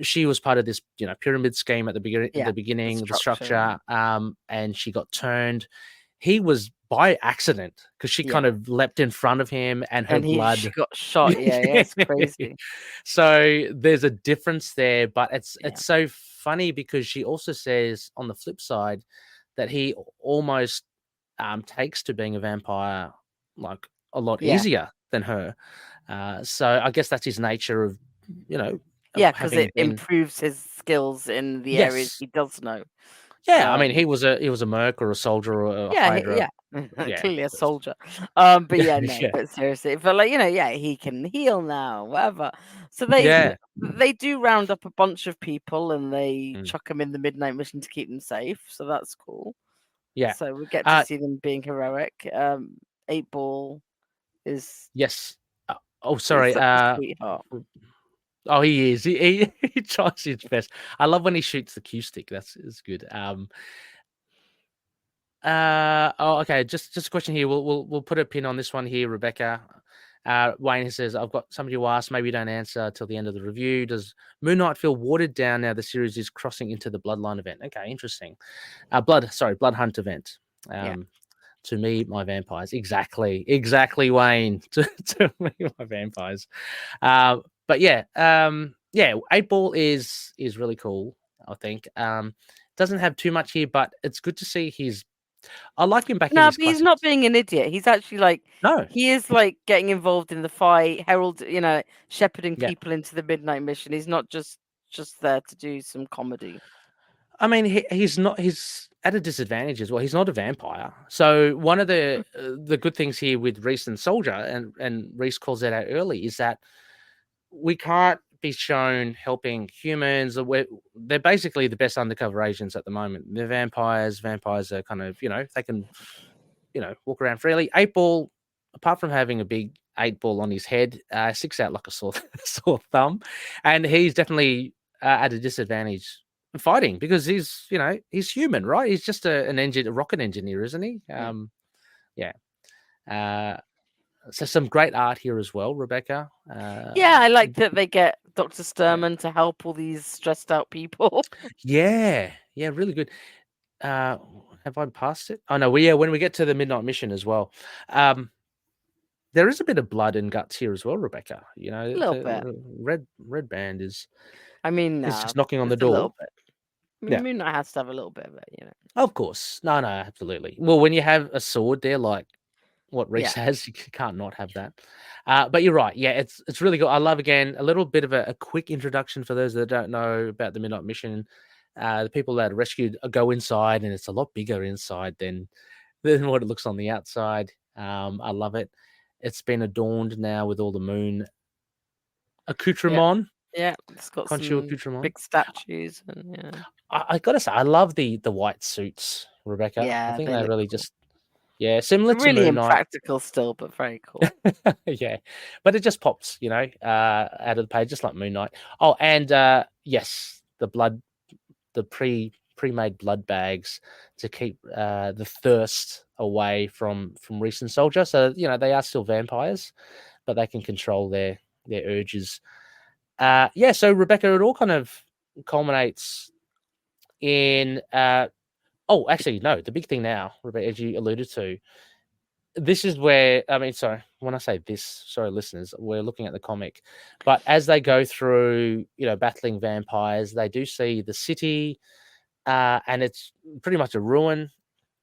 She was part of this, pyramid scheme at the beginning, the structure, and she got turned. He was by accident because she kind of leapt in front of him, and her blood she got shot. Yeah, it's crazy. So there's a difference there, but it's so funny because she also says on the flip side that he almost takes to being a vampire like a lot easier than her. So I guess that's his nature of, because it improves his skills in the areas he does know. Yeah, I mean, he was a merc or a soldier or a Hydra. Clearly a soldier. But but seriously, but he can heal now, whatever. So they do round up a bunch of people and they chuck them in the midnight mission to keep them safe. So that's cool. Yeah. So we get to see them being heroic. 8-Ball is sorry. Sweetheart. Oh, he is. He tries his best. I love when he shoots the Q stick. That's good. Okay. Just a question here. We'll put a pin on this one here, Rebecca. Wayne says, "I've got somebody who asked. Maybe you don't answer till the end of the review. Does Moon Knight feel watered down now? The series is crossing into the Bloodline event. Okay, interesting. Blood Hunt event. To me, my vampires. Exactly, Wayne. To me, my vampires. But 8-Ball is really cool. I think doesn't have too much here, but it's good to see I like him back. No, but he's not being an idiot. He's actually he is getting involved in the fight. Herald, shepherding people into the midnight mission. He's not just there to do some comedy. I mean, he's not. He's at a disadvantage as well. He's not a vampire. So one of the good things here with Reese and Soldier, and Reese calls that out early, is that we can't be shown helping humans. They're basically the best undercover agents at the moment. They're vampires. Vampires are kind of, they can, walk around freely. 8-Ball, apart from having a big 8-Ball on his head, sticks out like a sore thumb, and he's definitely at a disadvantage fighting because he's human, right? He's just a rocket engineer, isn't he? So some great art here as well, Rebecca. I like that they get Dr. Sturman to help all these stressed out people. Really good. Have I passed it? Oh no, when we get to the midnight mission as well. There is a bit of blood and guts here as well, Rebecca. A little bit. Red band is. I mean, it's just knocking on the door. A little bit. Moon Knight has to have a little bit of it, Of course, no, absolutely. Well, when you have a sword there, like what Reese has, you can't not have that. But you're right. Yeah, it's really good. I love, again, a little bit of a quick introduction for those that don't know about the Midnight Mission. The people that are rescued go inside, and it's a lot bigger inside than what it looks on the outside. I love it. It's been adorned now with all the moon accoutrement. Yeah, it's got some big statues. And I gotta say, I love the white suits, Rebecca. Yeah, I think they really cool. Similar to really Moon Knight. Impractical still, but very cool. But it just pops, out of the page, just like Moon Knight. Oh, and yes, the pre-made blood bags to keep the thirst away from Reese and Soldier. So they are still vampires, but they can control their urges. So Rebecca, it all kind of culminates in actually no, the big thing now, Rebecca, as you alluded to, this is where, when I say this, sorry listeners, we're looking at the comic, but as they go through, battling vampires, they do see the city, and it's pretty much a ruin,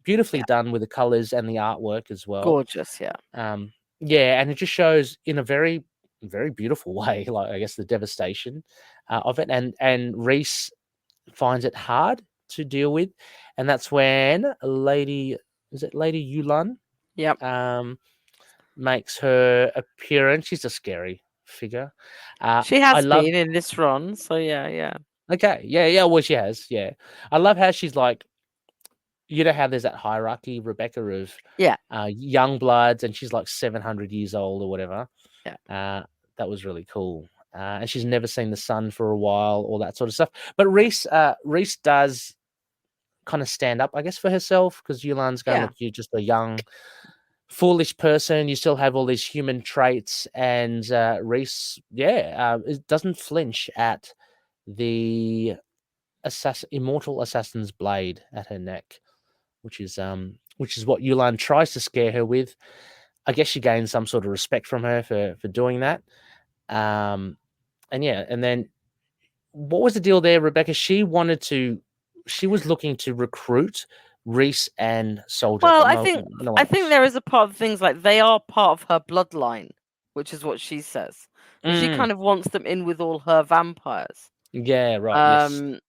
beautifully done with the colors and the artwork as well. Gorgeous, and it just shows in a very, very beautiful way, like I guess the devastation of it, and Reese finds it hard to deal with, and that's when Lady Yulun makes her appearance. She's a scary figure. She has been in this run, so yeah. Okay, well, she has, I love how she's like, how there's that hierarchy, Rebecca, of young bloods, and she's like 700 years old or whatever. That was really cool. and she's never seen the sun for a while, all that sort of stuff. But Reese does kind of stand up, I guess, for herself, because Yulan's going, look, you're just a young, foolish person. You still have all these human traits, and Reese, doesn't flinch at the immortal assassin's blade at her neck, which is what Yulan tries to scare her with. I guess she gains some sort of respect from her for doing that. And then what was the deal there, Rebecca? She was looking to recruit Reese and Soldier. Well, I think there is a part of things like they are part of her bloodline, which is what she says. She kind of wants them in with all her vampires. Yeah, right. Yes.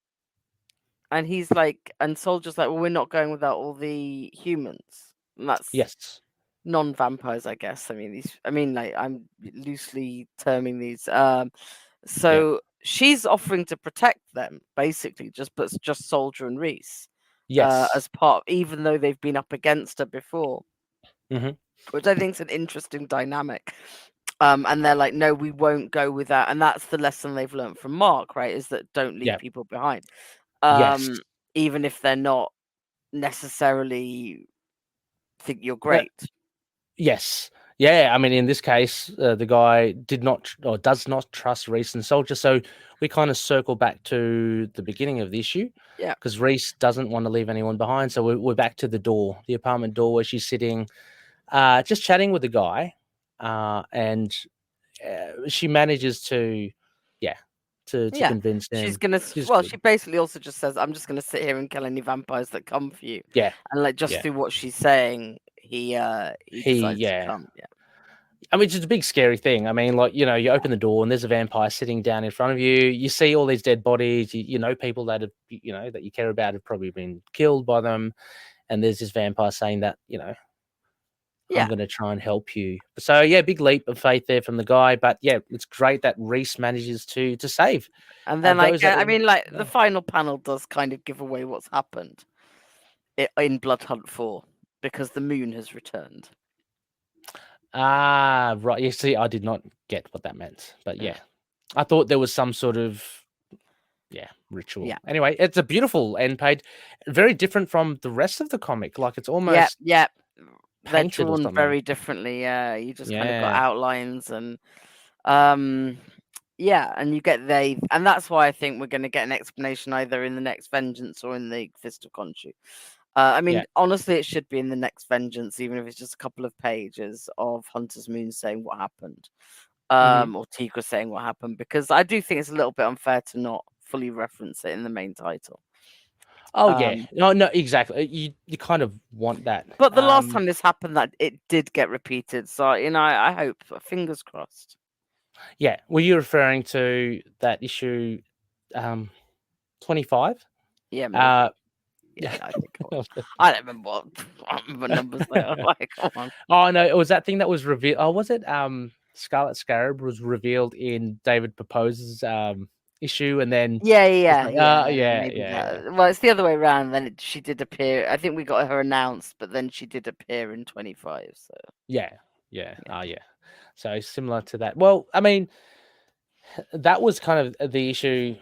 And he's like, and Soldier's like, well, we're not going without all the humans. And that's non-vampires, I guess. I mean, like, I'm loosely terming these. She's offering to protect them, basically, just Soldier and Reese. Yes. As part, even though they've been up against her before, which I think is an interesting dynamic. And they're like, no, we won't go with that. And that's the lesson they've learned from Mark, right? Is that don't leave people behind. Even if they're not necessarily think you're great. Yes. Yeah. I mean, in this case, the guy does not trust Reese and Soldier. So we kind of circle back to the beginning of the issue. Yeah. Because Reese doesn't want to leave anyone behind. So we're back to the apartment door where she's sitting, just chatting with the guy. And she manages to convince him. She's gonna. She basically also just says, "I'm just gonna sit here and kill any vampires that come for you." Yeah, and like through what she's saying, he decides to come. Yeah. I mean, it's just a big scary thing. I mean, like, you open the door and there's a vampire sitting down in front of you. You see all these dead bodies. You know people that have that you care about have probably been killed by them, and there's this vampire saying that I'm going to try and help you. So, big leap of faith there from the guy. But, it's great that Reese manages to save. And then, the final panel does kind of give away what's happened in Blood Hunt 4 because the moon has returned. Ah, right. You see, I did not get what that meant. But, I thought there was some sort of, ritual. Yeah. Anyway, it's a beautiful end page. Very different from the rest of the comic. Like, it's almost... Yeah. They're drawn very differently. Yeah, you just kind of got outlines and and you get and that's why I think we're going to get an explanation either in the next Vengeance or in the Fist of KHONSHU. I mean, honestly, it should be in the next Vengeance, even if it's just a couple of pages of Hunter's Moon saying what happened, or Tigra saying what happened, because I do think it's a little bit unfair to not fully reference it in the main title. Oh no, exactly. You kind of want that. But the last time this happened, that it did get repeated. So I hope. Fingers crossed. Yeah. Were you referring to that issue 25? Yeah. I think it was. I don't remember what numbers they are. Like, come on. Oh no, it was that thing that was revealed. Oh, was it Scarlet Scarab was revealed in David Propose's issue, and then well, it's the other way around. Then she did appear. I think we got her announced, but then she did appear in 25. So so similar to that. Well, I mean, that was kind of the issue,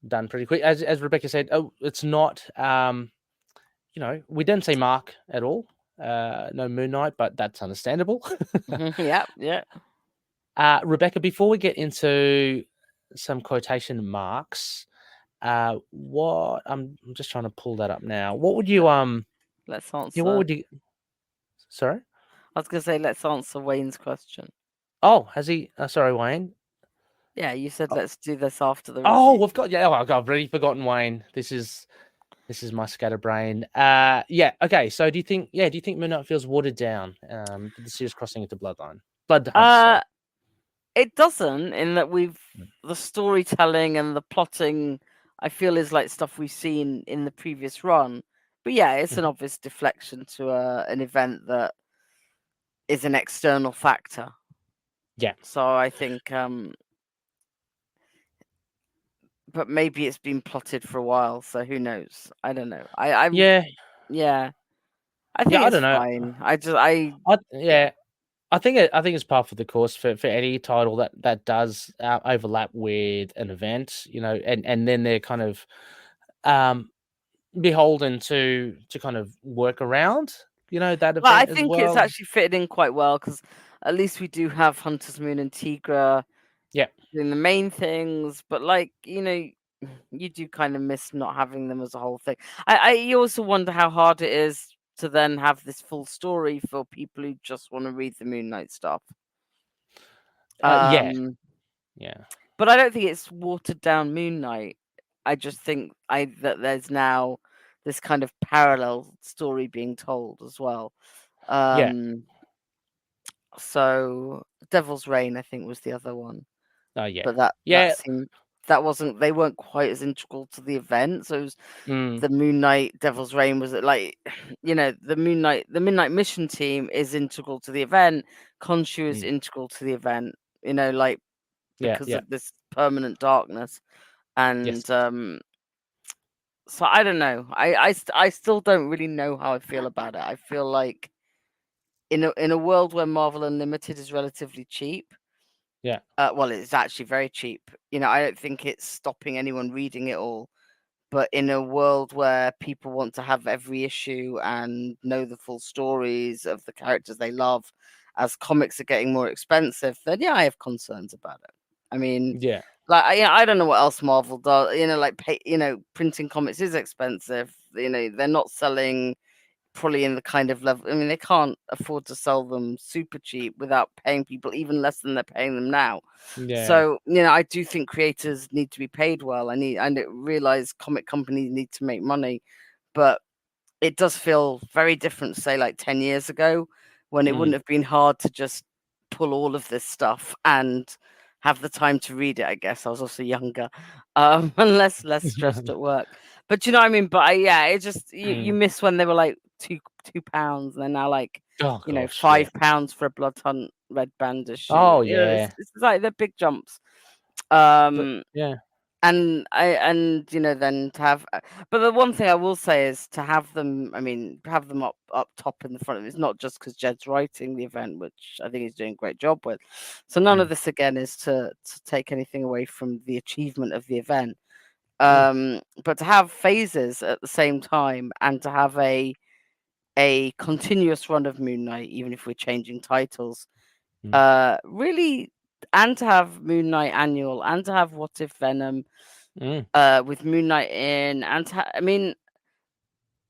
done pretty quick. As Rebecca said, it's not we didn't see Mark at all, no Moon Knight, but that's understandable. Yeah. Rebecca, before we get into some quotation marks, what I'm just trying to pull that up now. What would you let's answer? Yeah, what would you? Sorry, I was going to say let's answer Wayne's question. Oh, has he? Sorry, Wayne. Yeah, you said let's do this after the. Oh, we've got I've already forgotten Wayne. This is my scatterbrain. Okay. So do you think Moon Knight feels watered down? The series crossing into Blood Hunt. It doesn't, in that the storytelling and the plotting, I feel, is like stuff we've seen in the previous run. But it's an obvious deflection to an event that is an external factor. Yeah. So I think, but maybe it's been plotted for a while. So who knows? I don't know. Yeah. I think it's fine. I think it's par for the course for any title that does overlap with an event, and then they're kind of beholden to kind of work around, that Well, I event as think it's well. actually fitted in quite well because at least we do have Hunter's Moon and Tigra Yeah. doing the main things, but you do kind of miss not having them as a whole thing. You also wonder how hard it is to then have this full story for people who just want to read the Moon Knight stuff. Yeah. But I don't think it's watered down Moon Knight. I just think that there's now this kind of parallel story being told as well. So Devil's Reign, I think, was the other one. Yeah. But that wasn't. They weren't quite as integral to the event. So it was the Moon Knight, Devil's Reign was like, the Midnight Mission team is integral to the event. KHONSHU is integral to the event. Because of this permanent darkness, and so I don't know. I still don't really know how I feel about it. I feel like in a world where Marvel Unlimited is relatively cheap. Well, it's actually very cheap. I don't think it's stopping anyone reading it all. But in a world where people want to have every issue and know the full stories of the characters they love, as comics are getting more expensive, then I have concerns about it. I mean, I don't know what else Marvel does. Printing comics is expensive. They're not selling probably in the kind of level. I mean, they can't afford to sell them super cheap without paying people even less than they're paying them now. So I do think creators need to be paid well. I realize comic companies need to make money, but it does feel very different, say, like 10 years ago, when it wouldn't have been hard to just pull all of this stuff and have the time to read it. I guess I was also younger, and less stressed at work. But you know what I mean? But it just you miss when they were like £2, and they're now like £5 for a Blood Hunt Red Band issue. Oh yeah, it's like they're big jumps. And then to have, but the one thing I will say is to have them. I mean, have them up top in the front of it. It's not just because Jed's writing the event, which I think he's doing a great job with. So none of this again is to take anything away from the achievement of the event. But to have phases at the same time and to have a continuous run of Moon Knight, even if we're changing titles, really. And to have Moon Knight Annual, and to have What If Venom, with Moon Knight in, and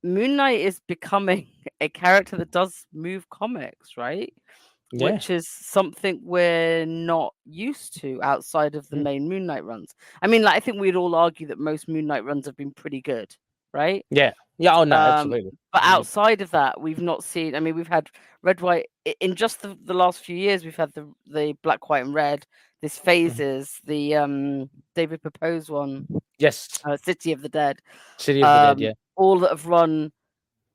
Moon Knight is becoming a character that does move comics, right? Which is something we're not used to outside of the main Moon Knight runs. I mean, I think we'd all argue that most Moon Knight runs have been pretty good, right? Oh no, absolutely. But outside of that, we've not seen. I mean, we've had Red, White in just the last few years. We've had the Black, White, and Red. This phases, the David Pepose one, City of the Dead, all that have run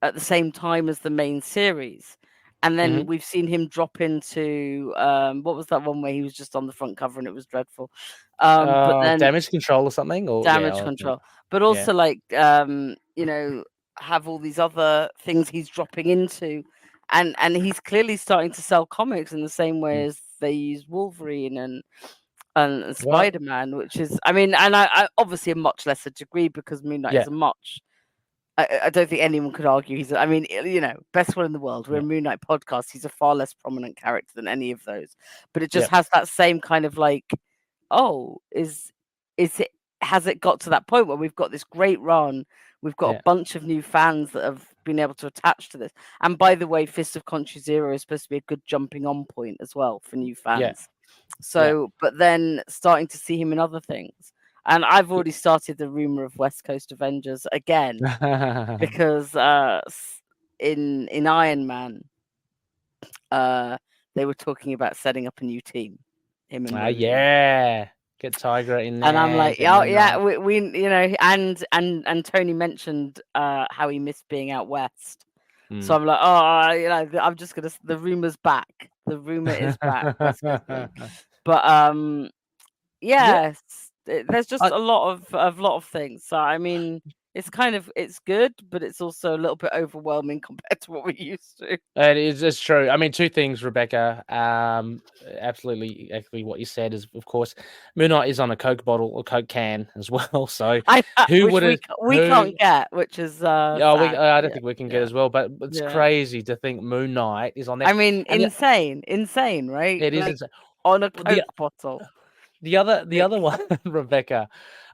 at the same time as the main series. And then we've seen him drop into what was that one where he was just on the front cover and it was dreadful. But then Damage Control or something, or Damage Control. But also have all these other things he's dropping into, and he's clearly starting to sell comics in the same way as they use Wolverine and Spider-Man, which is, I mean, and I obviously a much lesser degree because Moon Knight is a much. I don't think anyone could argue I mean, best one in the world. We're a Moon Knight podcast. He's a far less prominent character than any of those, but it just has that same kind of like, has it got to that point where we've got this great run? We've got a bunch of new fans that have been able to attach to this. And by the way, Fist of KHONSHU Zero is supposed to be a good jumping on point as well for new fans. So, but then starting to see him in other things. And I've already started the rumor of West Coast Avengers again because in Iron Man, they were talking about setting up a new team. Him and get Tiger in there. And I'm like, we and Tony mentioned how he missed being out west. So I'm like, I'm just gonna. The rumor's back. The rumor is back. But there's just a lot of things. So I mean, it's good, but it's also a little bit overwhelming compared to what we're used to. It's true. I mean, two things, Rebecca. Absolutely, exactly what you said is, of course, Moon Knight is on a Coke bottle or Coke can as well. So who would have? We can't get, which is I don't think we can get as well. But it's crazy to think Moon Knight is on there. I mean, insane, right? It is insane. On a Coke bottle. The other one, Rebecca.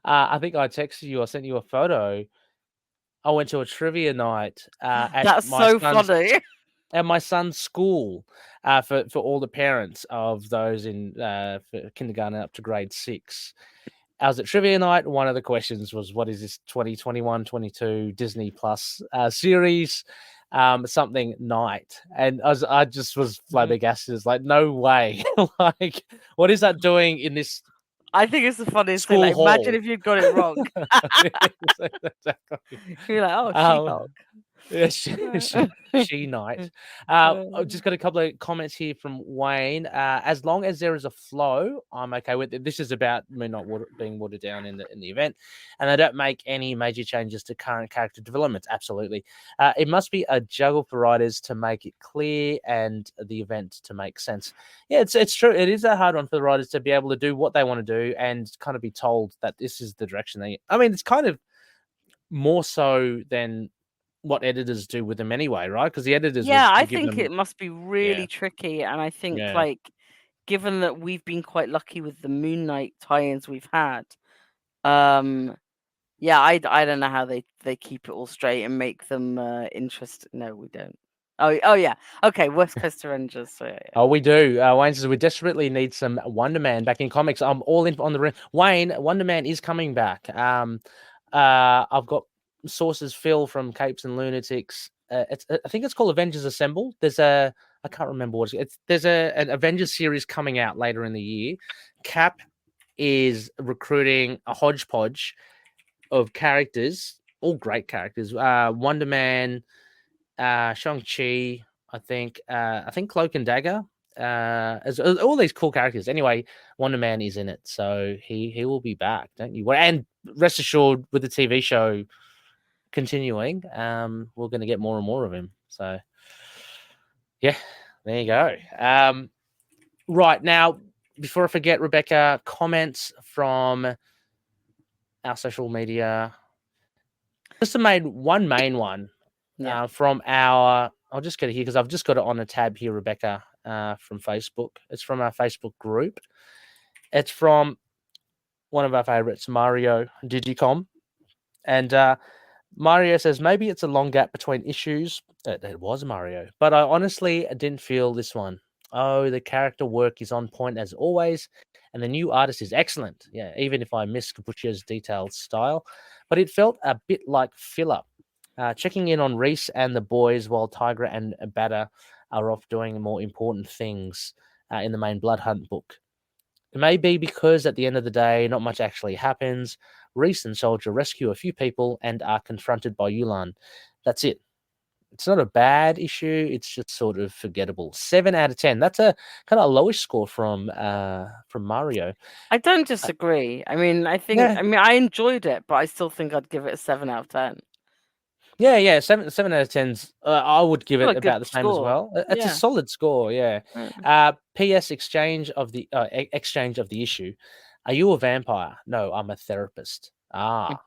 I think I texted you. I sent you a photo. I went to a trivia night at That's so funny. At my son's school for all the parents of those in for kindergarten up to grade 6. I was at trivia night. One of the questions was, what is this 2021-22 Disney Plus series? Something night. And I just was flabbergasted. It's like, no way. Like, what is that doing in this? I think it's the funniest thing. Like, imagine if you'd got it wrong. Exactly. You're like, oh, She-Hulk. Yeah, she night. I've just got a couple of comments here from Wayne. As long as there is a flow, I'm okay with it. This is about Moon Knight being watered down in the event, and they don't make any major changes to current character developments. Absolutely, it must be a juggle for writers to make it clear and the event to make sense. Yeah, it's true. It is a hard one for the writers to be able to do what they want to do and kind of be told that this is the direction they. I mean, it's kind of more so than what editors do with them anyway, right? Because the editors, I think it must be really tricky, and I think like, given that we've been quite lucky with the Moon Knight tie-ins we've had, I don't know how they keep it all straight and make them interesting. No, we don't. Oh yeah, okay. West Coast Rangers. So, yeah. Oh, we do. Wayne says we desperately need some Wonder Man back in comics. I'm all in on the rim. Wayne, Wonder Man is coming back. I've got sources, Phil from Capes and Lunatics. I think it's called Avengers Assemble. I can't remember what there's an Avengers series coming out later in the year. Cap is recruiting a hodgepodge of characters, all great characters. Wonder Man, Shang-Chi, I think Cloak and Dagger, as all these cool characters. Anyway, Wonder Man is in it, so he will be back, don't you? And rest assured, with the TV show continuing, we're going to get more and more of him. So, yeah, there you go. Right now, before I forget, Rebecca, comments from our social media. Just one main one from our. I'll just get it here because I've just got it on a tab here, Rebecca, from Facebook. It's from our Facebook group. It's from one of our favorites, Mario Digicom, and Mario says, maybe it's a long gap between issues. It was Mario, but I honestly didn't feel this one. Oh, the character work is on point as always, and the new artist is excellent. Yeah, even if I missed Butcher's detailed style, but it felt a bit like filler. Checking in on Reese and the boys while Tigra and Bada are off doing more important things in the main Blood Hunt book. It may be because at the end of the day, not much actually happens. Reese and Soldier rescue a few people and are confronted by Yulan. That's it. It's not a bad issue. It's just sort of forgettable. 7 out of 10. That's a kind of lowish score from Mario. I don't disagree. I mean, I enjoyed it, but I still think I'd give it a 7 out of 10. Yeah, 7 out of 10's. I would give it about the same as well. It's a solid score. Yeah. P.S. Exchange of the issue. Are you a vampire? No, I'm a therapist. That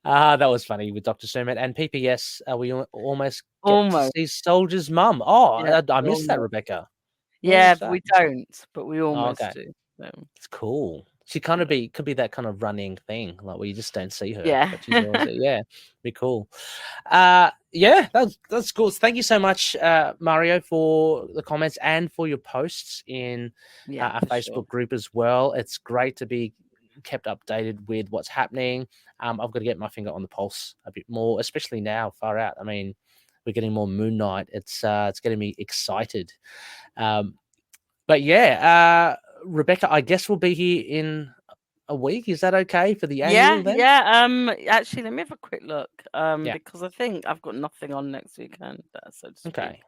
was funny with Dr. Sumet. And PPS, we almost to see Soldier's mum. I missed that, Rebecca. Yeah, we don't, but we almost do. So. It's cool. She could be that kind of running thing, like where you just don't see her. Yeah, but she's always, be cool. That's cool. Thank you so much, Mario, for the comments and for your posts in our Facebook group as well. It's great to be kept updated with what's happening. I've got to get my finger on the pulse a bit more, especially now. Far out. I mean, we're getting more Moon Knight. It's getting me excited. But yeah. Rebecca, I guess we'll be here in a week. Is that okay for the annual then? Yeah. Actually, let me have a quick look. Because I think I've got nothing on next weekend. So to speak. Okay.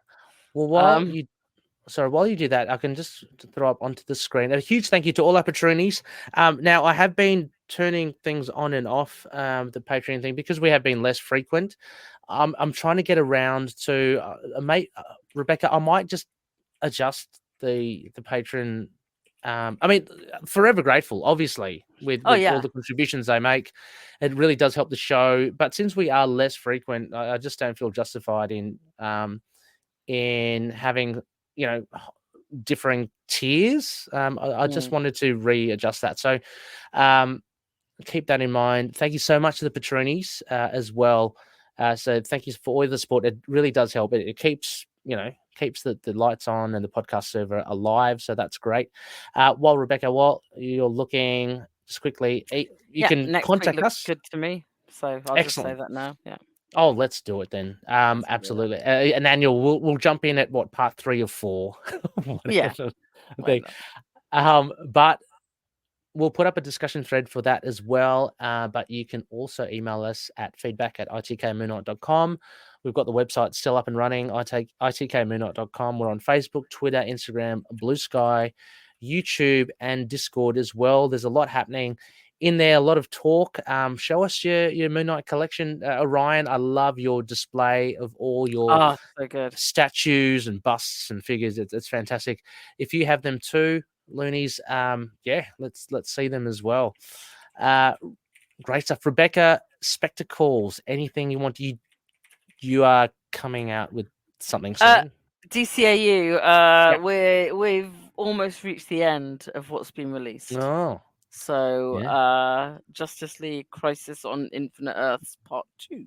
Well, while you do that, I can just throw up onto the screen a huge thank you to all our patronies. Now, I have been turning things on and off, the Patreon thing, because we have been less frequent. I'm trying to get around to, Rebecca. I might just adjust the patron. I mean, forever grateful, obviously, with all the contributions they make. It really does help the show. But since we are less frequent, I just don't feel justified in having, differing tiers. I just wanted to readjust that. So keep that in mind. Thank you so much to the Patronis as well. So thank you for all the support. It really does help. It keeps the lights on and the podcast server alive. So that's great. While Rebecca, while you're looking, just quickly, you can next contact week looks us. Good to me. So I'll just say that now. Yeah. Oh, let's do it then. Absolutely. And Daniel, we'll jump in at part 3 or 4. Yeah. But we'll put up a discussion thread for that as well. But you can also email us at feedback@itkmoonlight.com. We've got the website still up and running, itkmoonlight.com. We're on Facebook, Twitter, Instagram, Blue Sky, YouTube, and Discord as well. There's a lot happening in there, a lot of talk. Show us your Moon Knight collection, Orion. I love your display of all your so good statues and busts and figures. It's fantastic. If you have them too, Loonies, let's see them as well. Great stuff. Rebecca, Spectacles, anything you want? You are coming out with something soon. DCAU, we've almost reached the end of what's been released. Oh. So, Justice League Crisis on Infinite Earths Part 2.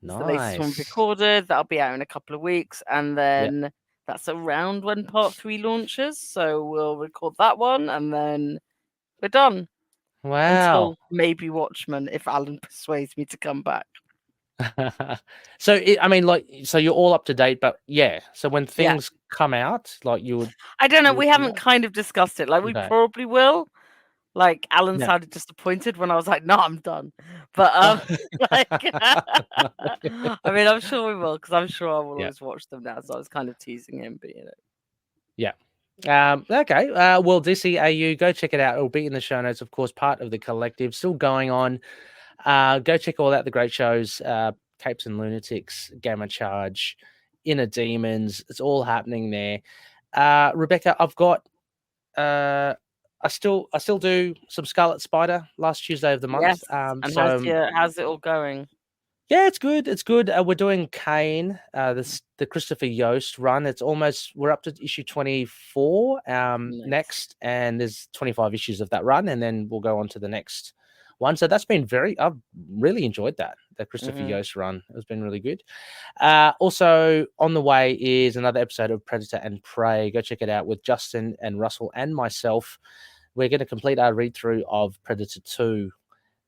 Nice. The latest one recorded. That'll be out in a couple of weeks. And then that's around when Part 3 launches. So we'll record that one and then we're done. Wow. Until maybe Watchmen, if Alan persuades me to come back. So you're all up to date, but so when things come out, you would. I don't know. We haven't kind of discued it. We probably will. Alan sounded disappointed when I was like, "No, I'm done." But I mean, I'm sure we will, because I'm sure I will always watch them now. So I was kind of teasing him, but Yeah. Okay. Well, DCAU, go check it out. It'll be in the show notes, of course. Part of the collective, still going on. Go check all out the great shows, Capes and Lunatics, Gamma Charge, Inner Demons. It's all happening there. Rebecca, I've got I still do some Scarlet Spider last Tuesday of the month. Yes. And how's it all going? Yeah, it's good. It's good. We're doing Kane, the Christopher Yost run. We're up to issue 24 next, and there's 25 issues of that run, and then we'll go on to the next one. So that's been I've really enjoyed that, the Christopher Yost run. It's been really good. Also on the way is another episode of Predator and Prey. Go check it out with Justin and Russell and myself. We're going to complete our read-through of Predator 2.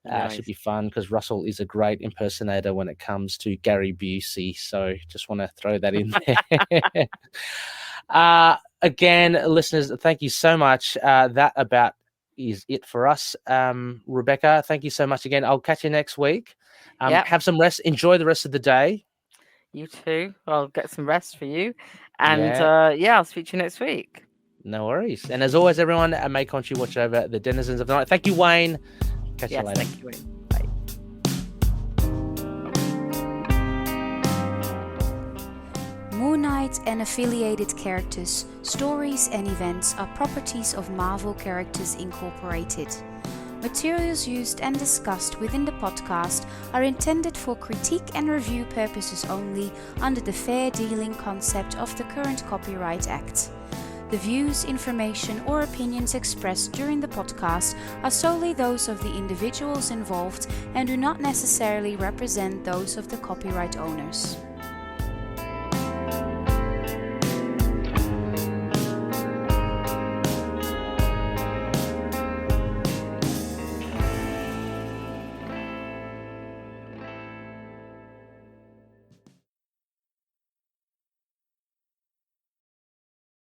Nice. Should be fun, because Russell is a great impersonator when it comes to Gary Busey. So just want to throw that in there. Again, listeners, thank you so much. That about is it for us. Rebecca, thank you so much again. I'll catch you next week. Have some rest. Enjoy the rest of the day. You too. I'll get some rest for you. And I'll speak to you next week. No worries. And as always, everyone, may KHONSHU watch over the denizens of the night. Thank you, Wayne. Catch you later. Thank you, Wayne. Bye. Moon Knight and affiliated characters, stories and events are properties of Marvel Characters Incorporated. Materials used and discussed within the podcast are intended for critique and review purposes only under the fair dealing concept of the current Copyright Act. The views, information, or opinions expressed during the podcast are solely those of the individuals involved and do not necessarily represent those of the copyright owners.